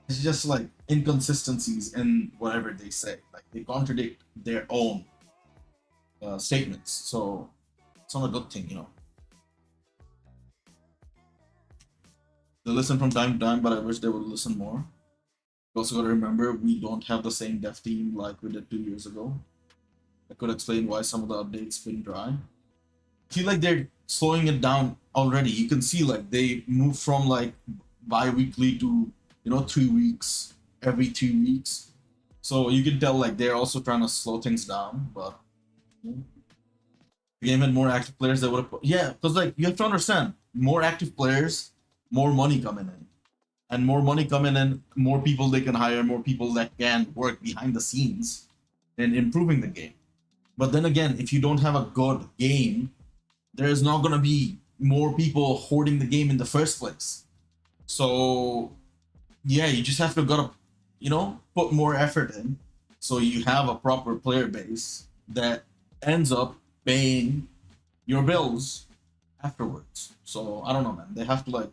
It's just like inconsistencies in whatever they say. Like they contradict their own statements. So it's not a good thing, you know. They listen from time to time, but I wish they would listen more. You also gotta remember we don't have the same dev team like we did 2 years ago. I could explain why some of the updates been dry. I feel like they're slowing it down already. You can see like they move from like bi-weekly to 3 weeks every 2 weeks. So you can tell like they're also trying to slow things down. But the game had more active players that would have because like you have to understand, more active players, more money coming in. And more money coming in, more people they can hire, more people that can work behind the scenes in improving the game. But then again, if you don't have a good game, there's not gonna be more people hoarding the game in the first place. So yeah, you just have to gotta put more effort in so you have a proper player base that ends up paying your bills afterwards. So I don't know, man. They have to like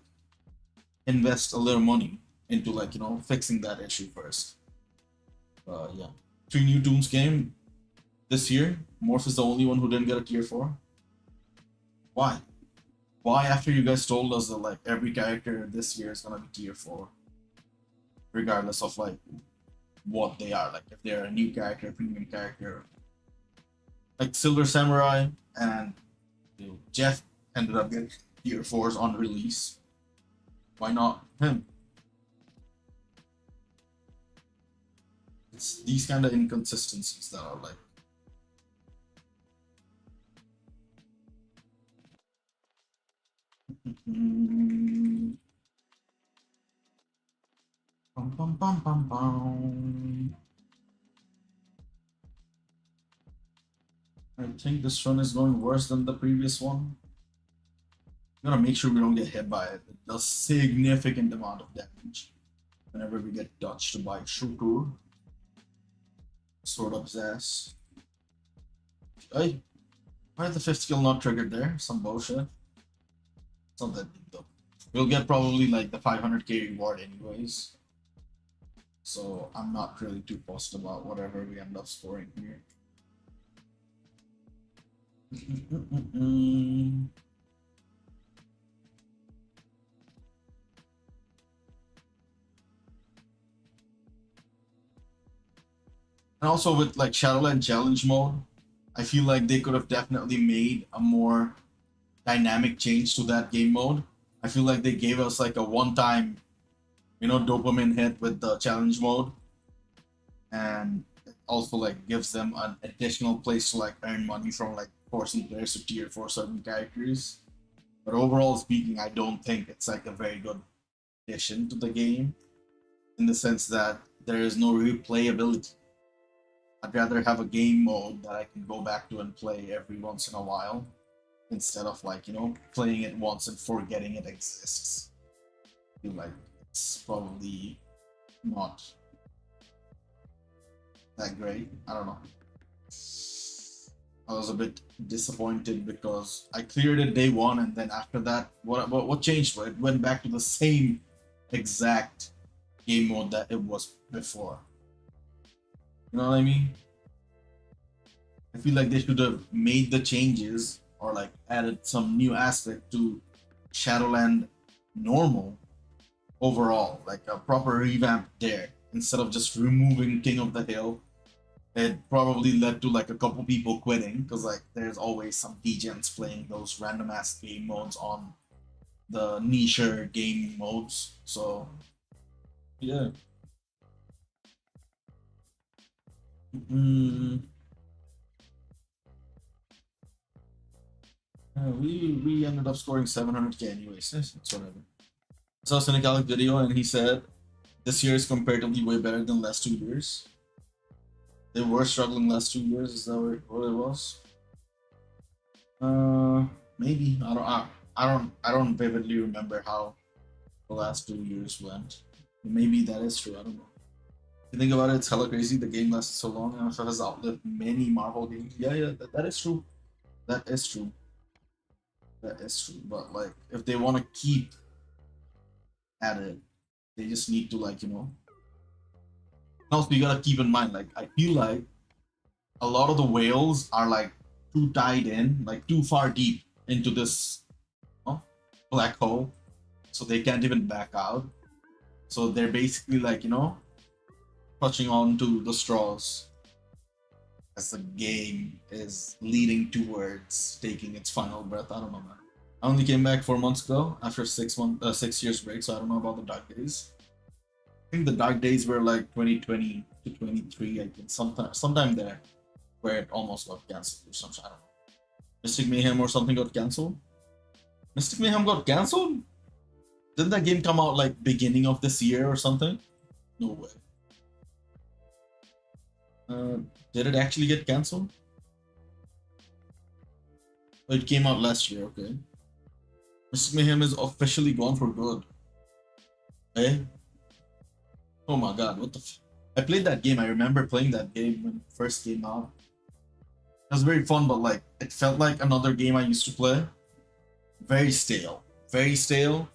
invest a little money into like fixing that issue first. Yeah, 3 new Toons came this year. Morph is the only one who didn't get a tier 4. Why? Why after you guys told us that like every character this year is gonna be tier 4, regardless of like what they are, like if they're a new character, premium character, like Silver Samurai and Jeff ended up getting tier 4s on release. Why not him? It's these kind of inconsistencies that are like bum, bum, bum, bum, bum. I think this run is going worse than the previous one. I'm gonna make sure we don't get hit by it. It does significant amount of damage whenever we get touched by Shukur. Sword up his ass. Hey, why is the 5th skill not triggered there? Some bullshit. It's not that big though. We'll get probably like the 500k reward anyways. So I'm not really too fussed about whatever we end up scoring here. And also with like Shadowland Challenge mode, I feel like they could have definitely made a more dynamic change to that game mode. I feel like they gave us like a one-time, you know, dopamine hit with the challenge mode, and it also like gives them an additional place to like earn money from like forcing players to tier for certain characters. But overall speaking, I don't think it's like a very good addition to the game, in the sense that there is no replayability. I'd rather have a game mode that I can go back to and play every once in a while, instead of like, you know, playing it once and forgetting it exists. I feel like it's probably not that great. I don't know. I was a bit disappointed because I cleared it day one, and then after that, what changed? It went back to the same exact game mode that it was before. You know what I mean? I feel like they should have made the changes or like added some new aspect to Shadowland normal overall, like a proper revamp there, instead of just removing King of the Hill. It probably led to like a couple people quitting, because like there's always some degens playing those random ass game modes on the niche game modes. So yeah. We ended up scoring 700k anyways. It's whatever. I saw a Cynicalic video and he said this year is comparatively way better than last 2 years. They were struggling last 2 years. Is that what it was? Maybe I don't vividly remember how the last 2 years went. Maybe that is true. I don't know. If you think about it, it's hella crazy. The game lasted so long and it has outlived many Marvel games. Yeah, that is true. That is true. That is true. But like, if they want to keep at it, they just need to like, you know. Also, you gotta keep in mind, like, I feel like a lot of the whales are like too tied in, like too far deep into this, you know, black hole, so they can't even back out. So they're basically like, you know, clutching on to the straws as the game is leading towards taking its final breath. I don't know, man. I only came back 4 months ago after 6 years break, so I don't know about the dark days. I think the dark days were like 2020 to 23, I think, sometime there, where it almost got cancelled or something. I don't know. Mystic Mayhem or something got cancelled? Mystic Mayhem got cancelled? Didn't that game come out like beginning of this year or something? No way. Did it actually get cancelled? Oh, it came out last year, okay. Mystic Mayhem is officially gone for good. Eh? Oh my god, what the I played that game. I remember playing that game when it first came out. It was very fun, but like, it felt like another game I used to play. Very stale. Very stale.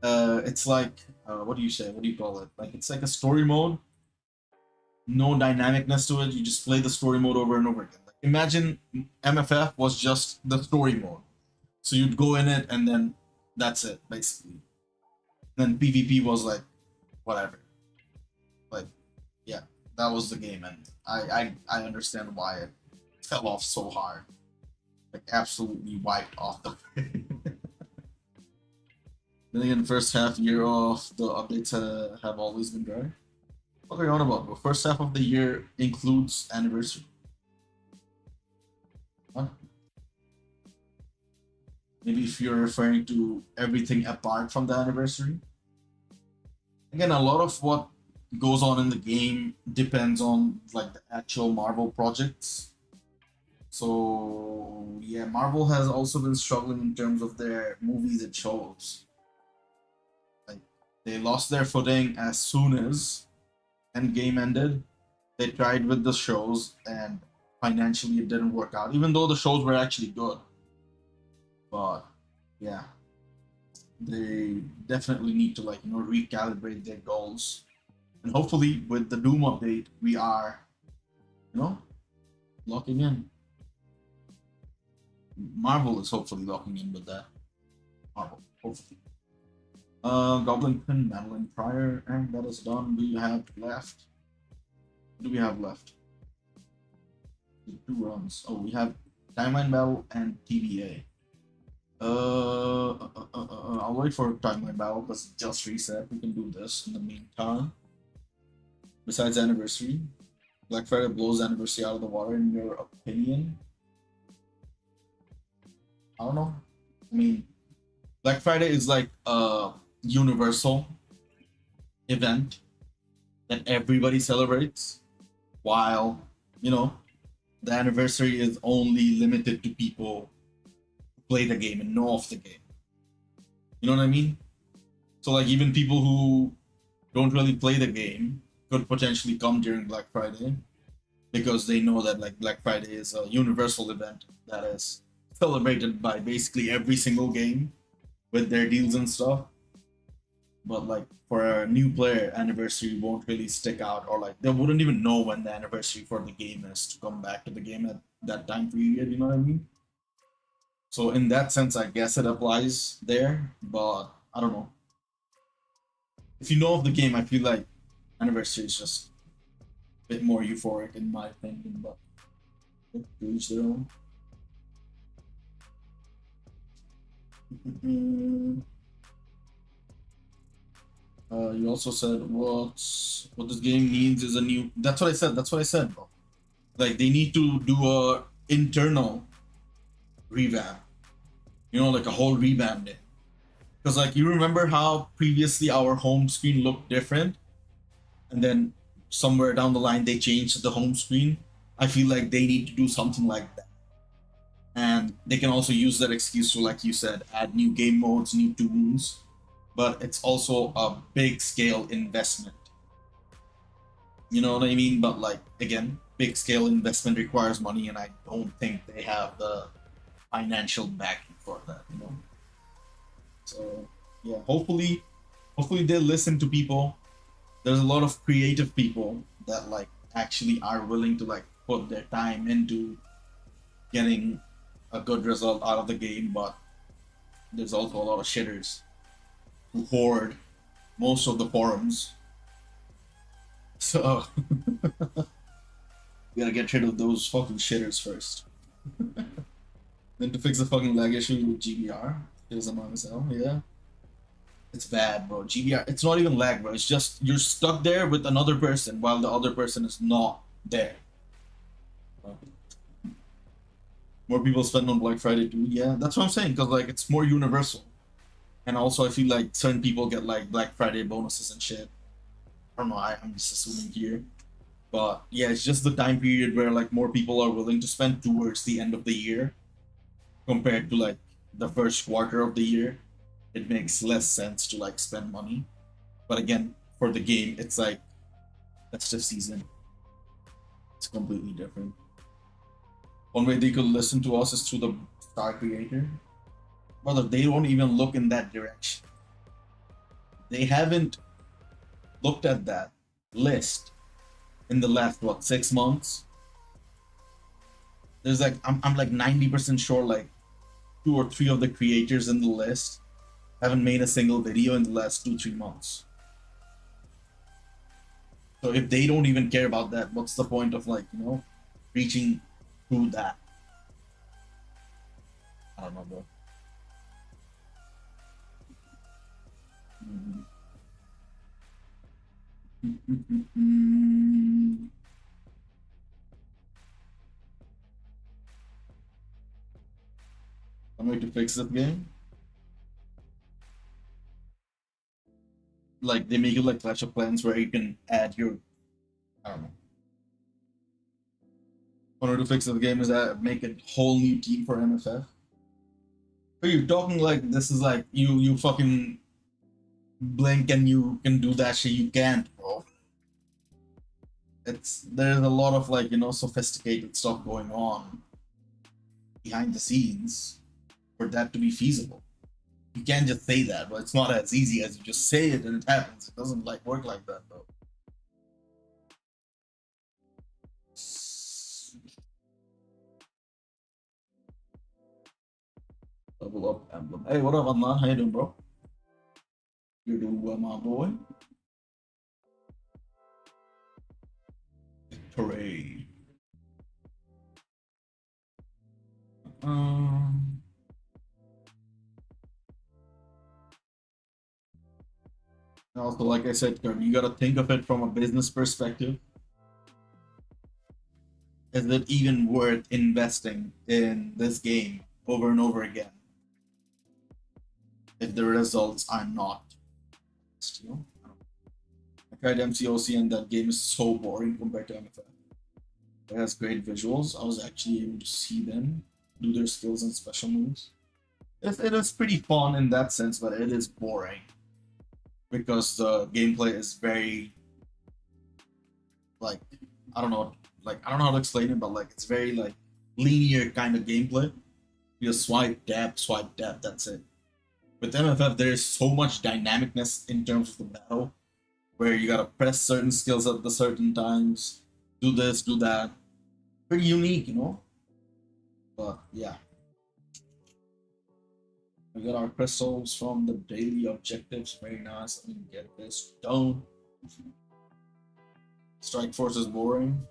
It's like, what do you say? What do you call it? Like, it's like a story mode. No dynamicness to it. You just play the story mode over and over again. Like, imagine MFF was just the story mode. So you'd go in it and then that's it, basically. Then PvP was like, whatever. Like, yeah, that was the game, and I understand why it fell off so hard. Like, absolutely wiped off the Then again, the first half year of the updates have always been dry. What are you on about? The first half of the year includes anniversary. Huh? Maybe if you're referring to everything apart from the anniversary. Again, a lot of what goes on in the game depends on like the actual Marvel projects. So yeah, Marvel has also been struggling in terms of their movies and shows. Like they lost their footing as soon as Endgame ended. They tried with the shows and financially it didn't work out, even though the shows were actually good. But yeah, they definitely need to recalibrate their goals. And hopefully with the Doom update, we are, you know, locking in. Marvel is hopefully locking in with that. Marvel, hopefully. Goblin Pin, Madeline Pryor, and that is done. We have left. What do we have left? 2 runs. Oh, we have Timeline Battle and TBA. I'll wait for Timeline Battle because it just reset. We can do this in the meantime. Besides Anniversary, Black Friday blows Anniversary out of the water, in your opinion? I don't know. I mean, Black Friday is like a universal event that everybody celebrates, while, the anniversary is only limited to people who play the game and know of the game. You know what I mean? So, like, even people who don't really play the game could potentially come during Black Friday because they know that, like, Black Friday is a universal event that is celebrated by basically every single game with their deals and stuff. But like for a new player, anniversary won't really stick out, or like they wouldn't even know when the anniversary for the game is to come back to the game at that time period. You know what I mean? So in that sense, I guess it applies there, but I don't know. If you know of the game, I feel like anniversary is just a bit more euphoric in my opinion, but to each their own. You also said what this game needs is a new. That's what I said. That's what I said, bro. Like they need to do a internal revamp. Like a whole revamp it. Because like you remember how previously our home screen looked different, and then somewhere down the line they changed the home screen. I feel like they need to do something like that. And they can also use that excuse to, like you said, add new game modes, new tunes. But it's also a big scale investment. You know what I mean? But like again, big scale investment requires money, and I don't think they have the financial backing for that. So yeah, hopefully they listen to people. There's a lot of creative people that like actually are willing to like put their time into getting a good result out of the game, but there's also a lot of shitters who hoard most of the forums. So we gotta get rid of those fucking shitters first. Then to fix the fucking lag issue with GBR, it is annoying as hell. Yeah, it's bad, bro. GBR, it's not even lag, bro. It's just you're stuck there with another person while the other person is not there. More people spend on Black Friday too. Yeah, that's what I'm saying. Because like it's more universal, and also I feel like certain people get like Black Friday bonuses and shit. I don't know. I'm just assuming here. But yeah, it's just the time period where like more people are willing to spend towards the end of the year compared to like the first quarter of the year. It makes less sense to like spend money. But again, for the game, it's like festive season. It's completely different. One way they could listen to us is through the Star Creator. Brother, they don't even look in that direction. They haven't looked at that list in the last 6 months. There's like I'm like 90% sure like 2 or 3 of the creators in the list haven't made a single video in the last 2-3 months. So if they don't even care about that, what's the point of like reaching through that? I don't know, bro. I'm going to fix this game. Like they make it like Clash of Clans where you can add your, I don't know. One to fix the game is that make a whole new team for MFF. Are you talking like this is like you fucking blink and you can do that shit? You can't, bro. There's a lot of like sophisticated stuff going on behind the scenes for that to be feasible. You can't just say that, but it's not as easy as you just say it and it happens. It doesn't like work like that though. Level up emblem. Hey, what up, Adnan? How you doing, bro? You're doing well, my boy. Hooray. Also, like I said, Kirby, you gotta think of it from a business perspective. Is it even worth investing in this game over and over again if the results are not? Still, I tried MCOC and that game is so boring compared to MFF. It has great visuals. I was actually able to see them do their skills and special moves. It is pretty fun in that sense, but it is boring because the gameplay is very like I don't know how to explain it, but like it's very like linear kind of gameplay. You just swipe, dab, that's it. With MFF, there is so much dynamicness in terms of the battle, where you gotta press certain skills at the certain times, do this, do that. Pretty unique, But yeah. We got our crystals from the daily objectives. Very nice. Let me get this done. Strike Force is boring.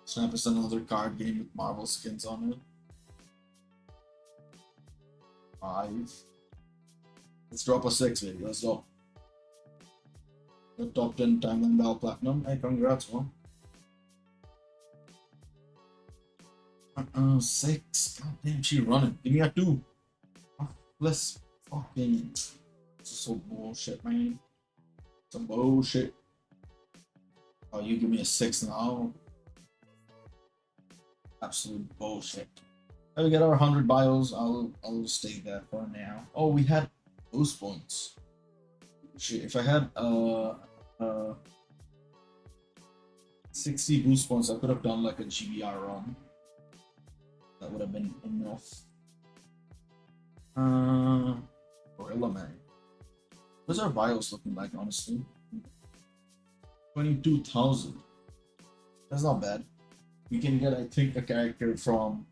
Snap is another card game with Marvel skins on it. 5. Let's drop a 6 video. Let's go. The top 10 Timeline Battle Platinum. Hey, congrats, man. 6. God damn, she running. Give me a 2. Let's fucking. This is so bullshit, man. Some bullshit. Oh, you give me a 6 now. Absolute bullshit. Let me get our 100 bios. I'll stay there for now. Oh, we had boost points. Shit, if I had 60 boost points, I could have done like a GBR run. That would have been enough. Gorilla Man. What's our bios looking like, honestly? 22,000. That's not bad. We can get, I think, a character from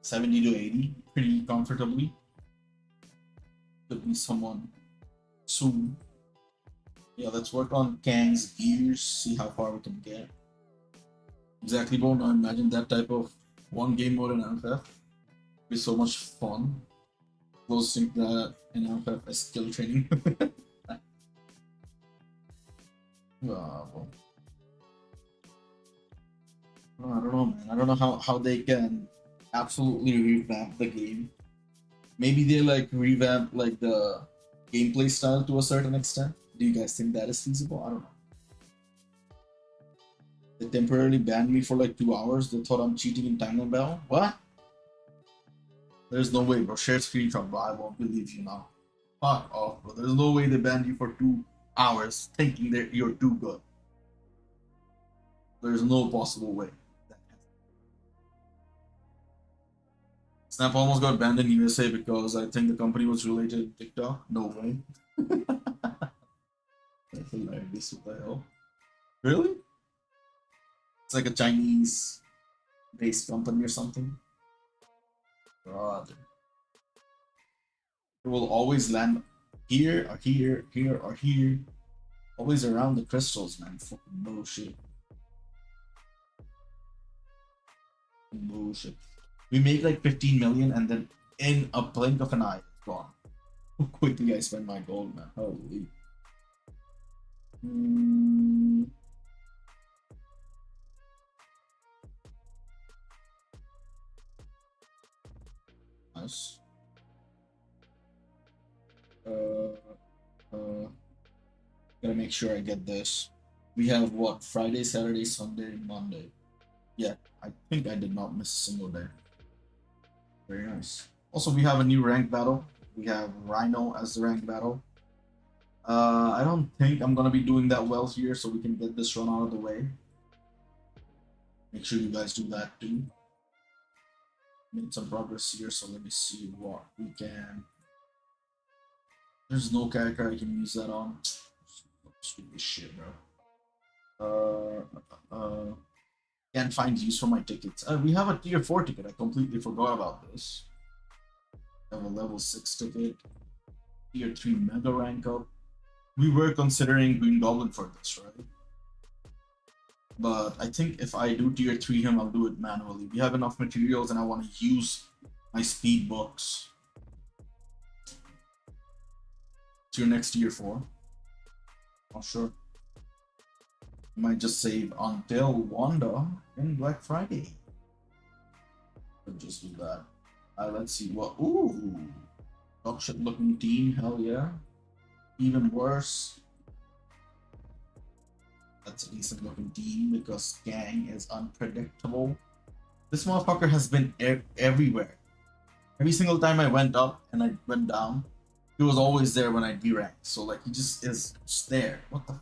70 to 80 pretty comfortably. Could be someone soon. Yeah, let's work on Kang's gears, see how far we can get. Exactly, bro. Now imagine that type of one game mode in MFF. Be so much fun. Closest to that in MFF is skill training. Well, I don't know, man. I don't know how they can absolutely revamp the game. Maybe they like revamp like the gameplay style to a certain extent. Do you guys think that is feasible? I don't know. They temporarily banned me for like 2 hours. They thought I'm cheating in Timeline Battle. What? There's no way, bro. Share screenshot, bro. I won't believe you now. Fuck off, bro. There's no way they banned you for 2 hours thinking that you're too good. There's no possible way. Snap almost got banned in USA because I think the company was related to TikTok. No way. That's hilarious. What the hell? Really? It's like a Chinese-based company or something. Brother. It will always land here or here, here or here. Always around the crystals, man. Fucking bullshit. Bullshit. We make like 15 million and then in a blink of an eye, gone. How quickly I spend my gold, man. Holy. Nice. Gotta make sure I get this. We have what? Friday, Saturday, Sunday, Monday. Yeah, I think I did not miss a single day. Very nice. Also, we have a new rank battle. We have Rhino as the rank battle. I don't think I'm gonna be doing that well here, so we can get this run out of the way. Make sure you guys do that too. Made some progress here, so let me see what we can. There's no character I can use that on. Stupid shit, bro. Can't find use for my tickets. We have a tier 4 ticket. I completely forgot about this. I have a level 6 ticket. Tier 3 mega rank up. We were considering Green Goblin for this, right? But I think if I do tier 3 him, I'll do it manually. We have enough materials and I want to use my speed books. To your next tier 4. Not sure. Might just save until Wanda in Black Friday. I'll just do that. Let's see what. Ooh! Dog shit looking team, hell yeah. Even worse. That's a decent looking team because Gang is unpredictable. This motherfucker has been everywhere. Every single time I went up and I went down, he was always there when I deranked. So like he just is just there. What the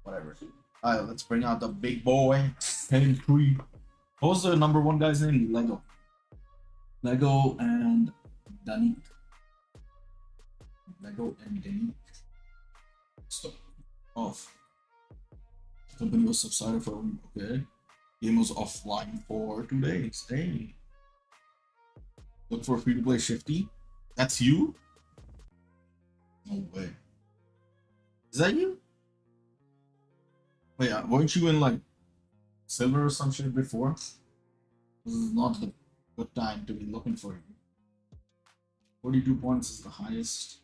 whatever. Alright, let's bring out the big boy. 10-3. What was the number 1 guy's name? Lego. Lego and Danik. Lego and Danik. Stop. Off. Company was subsided for okay. Game was offline for 2 days. Hey. Look for free to play Shifty. That's you? No way. Is that you? Wait, weren't you in like silver or some shit before? This is not the good time to be looking for you. 42 points is the highest.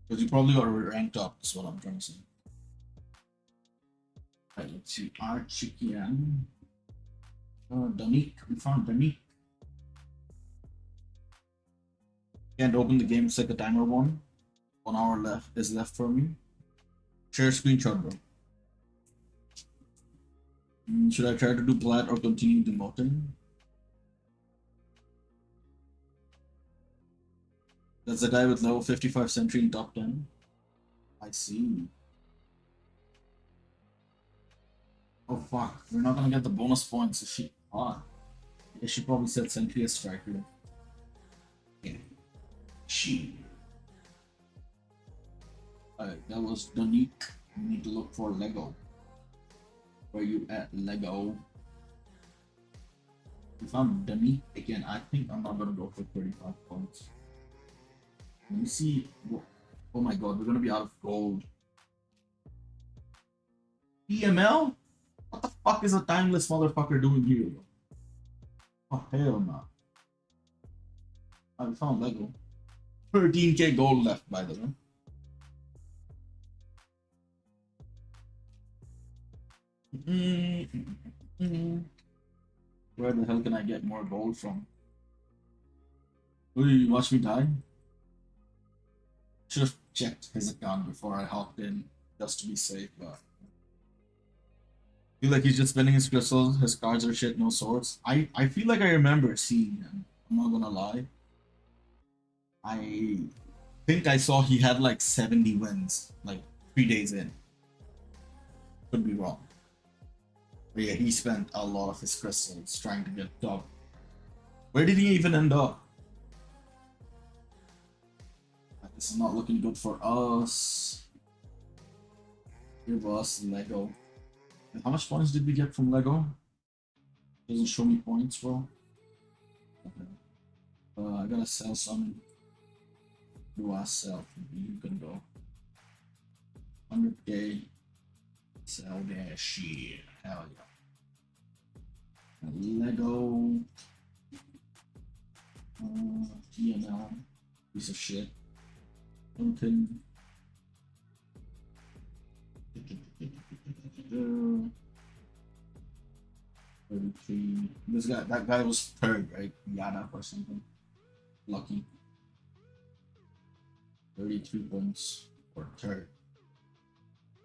Because you probably got ranked up, is what I'm trying to say. Right, let's see. Archikian. Danik. We found Danik. Can't open the game, it's like a timer one. 1 hour left is left for me. Share screenshot, bro. Should I try to do plat or continue demoting? That's the guy with level 55 sentry in top 10. I see. Oh fuck, we're not gonna get the bonus points if she. Ah. Yeah, she probably said sentry as striker. Yeah. She. Alright, that was Danik. We need to look for Lego. Where you at, Lego? We found Danik again. I think I'm not gonna go for 35 points. Let me see. Oh my god, we're gonna be out of gold. EML? What the fuck is a timeless motherfucker doing here? Oh hell no. I found Lego. 13k gold left, by the way. Where the hell can I get more gold from? Will you watch me die? Should have checked his account before I hopped in, just to be safe, but I feel like he's just spending his crystals, his cards are shit, no swords. I feel like I remember seeing him. I'm not gonna lie. I think I saw he had like 70 wins, like 3 days in. Could be wrong. But yeah, he spent a lot of his crystals trying to get top. Where did he even end up? This is not looking good for us. Give us Lego. And how much points did we get from Lego? Doesn't show me points, bro. Okay. I gotta sell some. Do I sell? You can go. 100k. Sell that shit. Hell yeah. Lego. TNL. Piece of shit. Okay. This guy, that guy was third, right? Yada or something. Lucky. 32 points for third.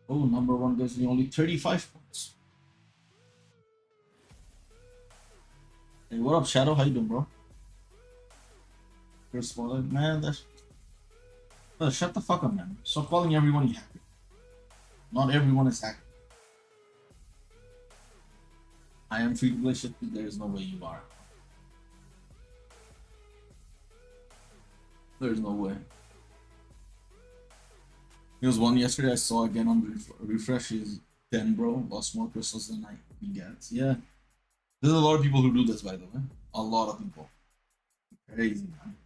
Oh, number one gives me only 35 points. Hey, what up, Shadow? How you doing, bro? You're spoiling, man. Shut the fuck up, man. Stop calling everyone a hacker. Not everyone is hacker. I am free to play shit. There is no way you are. There's no way. There was one yesterday I saw again on refresh. Is 10, bro. Lost more crystals than he gets. Yeah. There's a lot of people who do this, by the way. A lot of people. Crazy, man.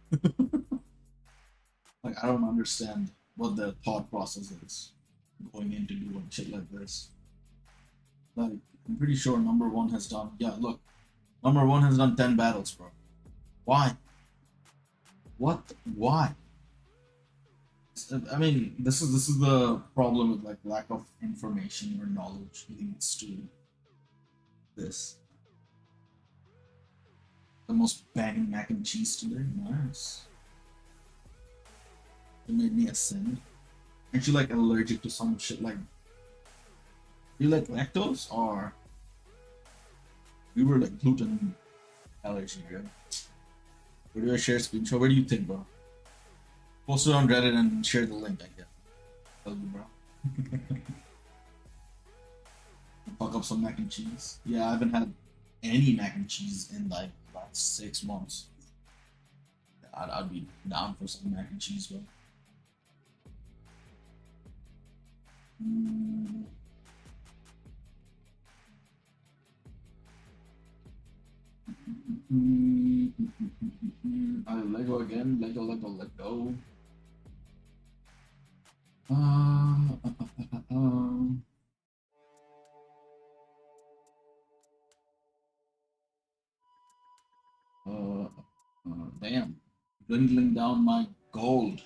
Like, I don't understand what the thought process is going into doing shit like this. Like, I'm pretty sure number one has done. Yeah, look. Number one has done 10 battles, bro. Why? What? Why? I mean, this is the problem with like lack of information or knowledge leads to this. The most banging mac and cheese today. Nice. It made me ascend. Aren't you like allergic to some shit like? You like lactose or? We were like gluten allergy, right? Where do I share screenshot? Where do you think, bro? Post it on Reddit and share the link, I guess. Tell you, bro. Fuck up some mac and cheese. Yeah, I haven't had any mac and cheese in like about 6 months. I'd be down for some mac and cheese, bro. Lego again. Lego. Damn. Dwindling down my gold.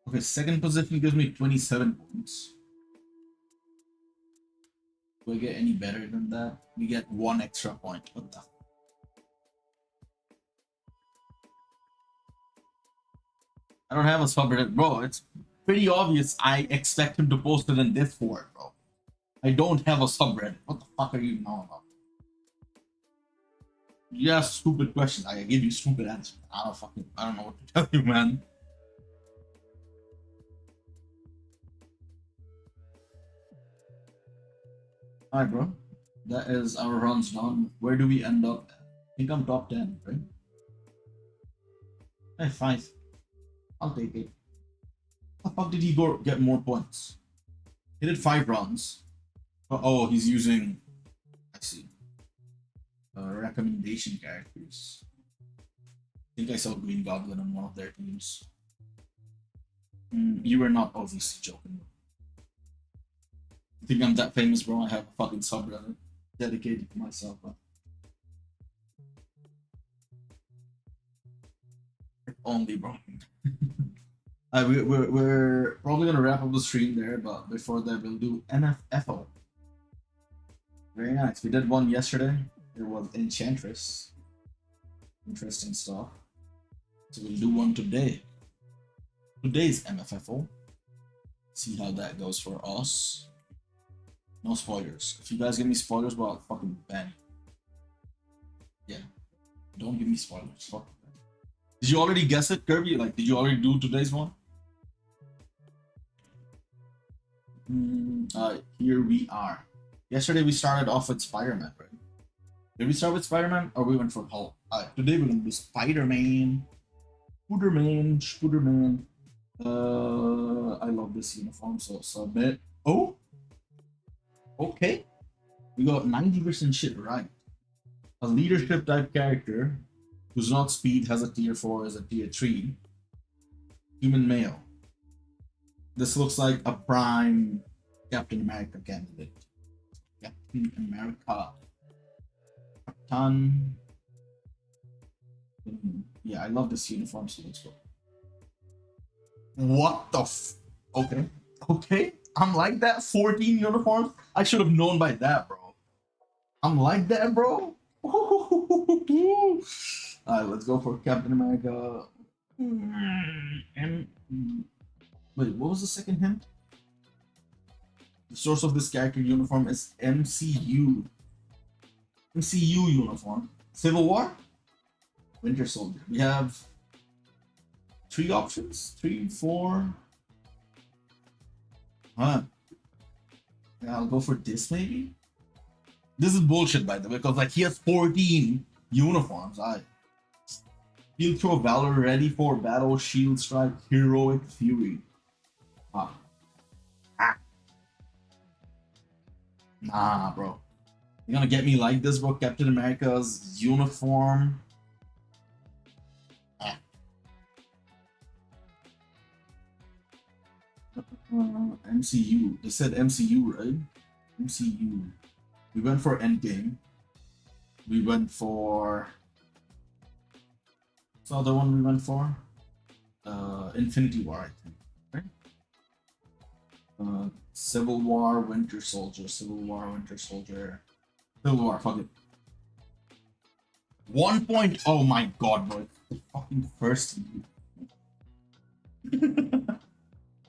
Okay, second position gives me 27 points. Do I get any better than that? We get 1 extra point. What the? I don't have a subreddit, bro. It's pretty obvious I expect him to post it in Discord, bro. I don't have a subreddit. What the fuck are you now about? You ask stupid questions. I give you stupid answers. I don't know what to tell you, man. Alright, bro. That is our runs done. Where do we end up? I think I'm top 10, right? Hey, 5. I'll take it. How the fuck did he get more points? He did 5 runs. Oh, he's using. I see. Recommendation characters. I think I saw Green Goblin on one of their teams. You were not obviously joking. You think I'm that famous, bro? I have a fucking subreddit dedicated to myself, bro. Only, bro. We're probably gonna wrap up the stream there, but before that, we'll do NFFO. Very nice. We did one yesterday. It was Enchantress. Interesting stuff. So we'll do one today. Today's MFFO. See how that goes for us. No spoilers. If you guys give me spoilers, well, I'll fucking ban you. Yeah. Don't give me spoilers. Fuck. Did you already guess it, Kirby? Like, did you already do today's one? Here we are. Yesterday we started off with Spider-Man, right? Did we start with Spider-Man or we went for Hulk? Today we're gonna do Spider-Man. Spooderman. I love this uniform, so submit. Oh! Okay. We got 90% shit right. A leadership type character who's not speed, has a tier 4, is a tier 3. Human male. This looks like a prime Captain America candidate. Captain America. Captain. Yeah, I love this uniform, so let's go. What the Okay. Okay. I'm like that. 14 uniforms? I should have known by that, bro. I'm like that, bro. Alright, let's go for Captain America. And wait, what was the second hint? The source of this character uniform is MCU. MCU uniform. Civil War? Winter Soldier. We have 3 options? 3, 4. Huh. Yeah, I'll go for this maybe. This is bullshit, by the way, because like he has 14 uniforms. Field Throw Valor, Ready for Battle, Shield Strike, Heroic Fury. Ah. Nah, bro. You're gonna get me like this, bro? Captain America's uniform. MCU. They said MCU, right? MCU. We went for Endgame. We went for... What's the other one we went for? Infinity War, I think. Right? Civil War, Winter Soldier. Civil War, Winter Soldier. Civil War, fuck it. 1 point. Oh my god, bro. It's the fucking first.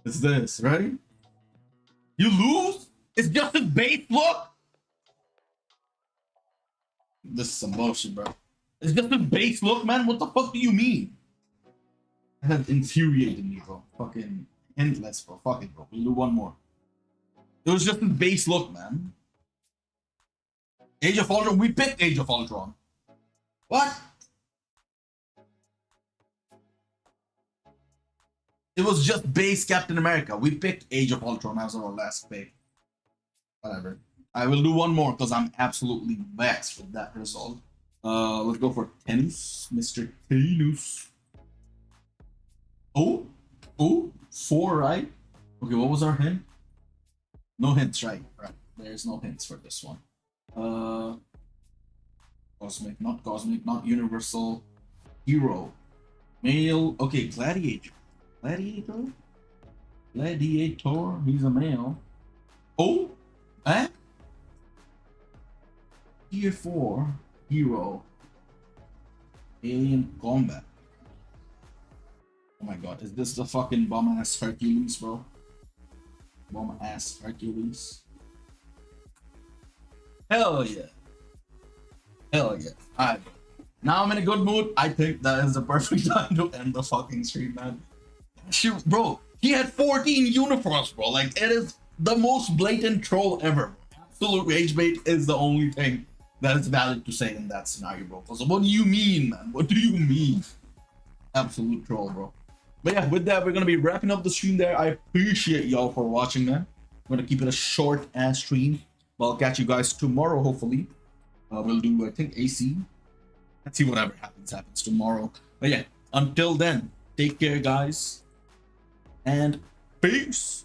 It's this, right? You lose? It's just a base look? This is some bullshit, bro. It's just a base look, man. What the fuck do you mean? That infuriated me, bro. Fucking endless, bro. Fuck it, bro. We'll do one more. It was just a base look, man. Age of Ultron. We picked Age of Ultron. What? It was just base Captain America. We picked Age of Ultron as our last pick. Whatever. I will do one more because I'm absolutely vexed with that result. Let's go for Tennis, Mr. Tenus. Oh, 4, right? Okay, what was our hint? No hints, right? Right. There's no hints for this one. Cosmic, not universal. Hero. Male. Okay, Gladiator. Gladiator? He's a male. Oh? Eh? Tier 4. Hero. Alien Combat. Oh my god, is this the fucking bomb-ass Hercules, bro? Bomb-ass Hercules. Hell yeah. Hell yeah. Alright. Now I'm in a good mood. I think that is the perfect time to end the fucking stream, man. Shoot, bro. He had 14 uniforms, bro. Like, it is the most blatant troll ever. Absolute rage bait is the only thing that is valid to say in that scenario, bro. So what do you mean, man? What do you mean? Absolute troll, bro. But yeah, with that, we're gonna be wrapping up the stream there. I appreciate y'all for watching, man. I'm gonna keep it a short ass stream. But I'll catch you guys tomorrow, hopefully. We'll do, I think, AC. Let's see, whatever happens tomorrow. But yeah, until then, take care, guys. And peace.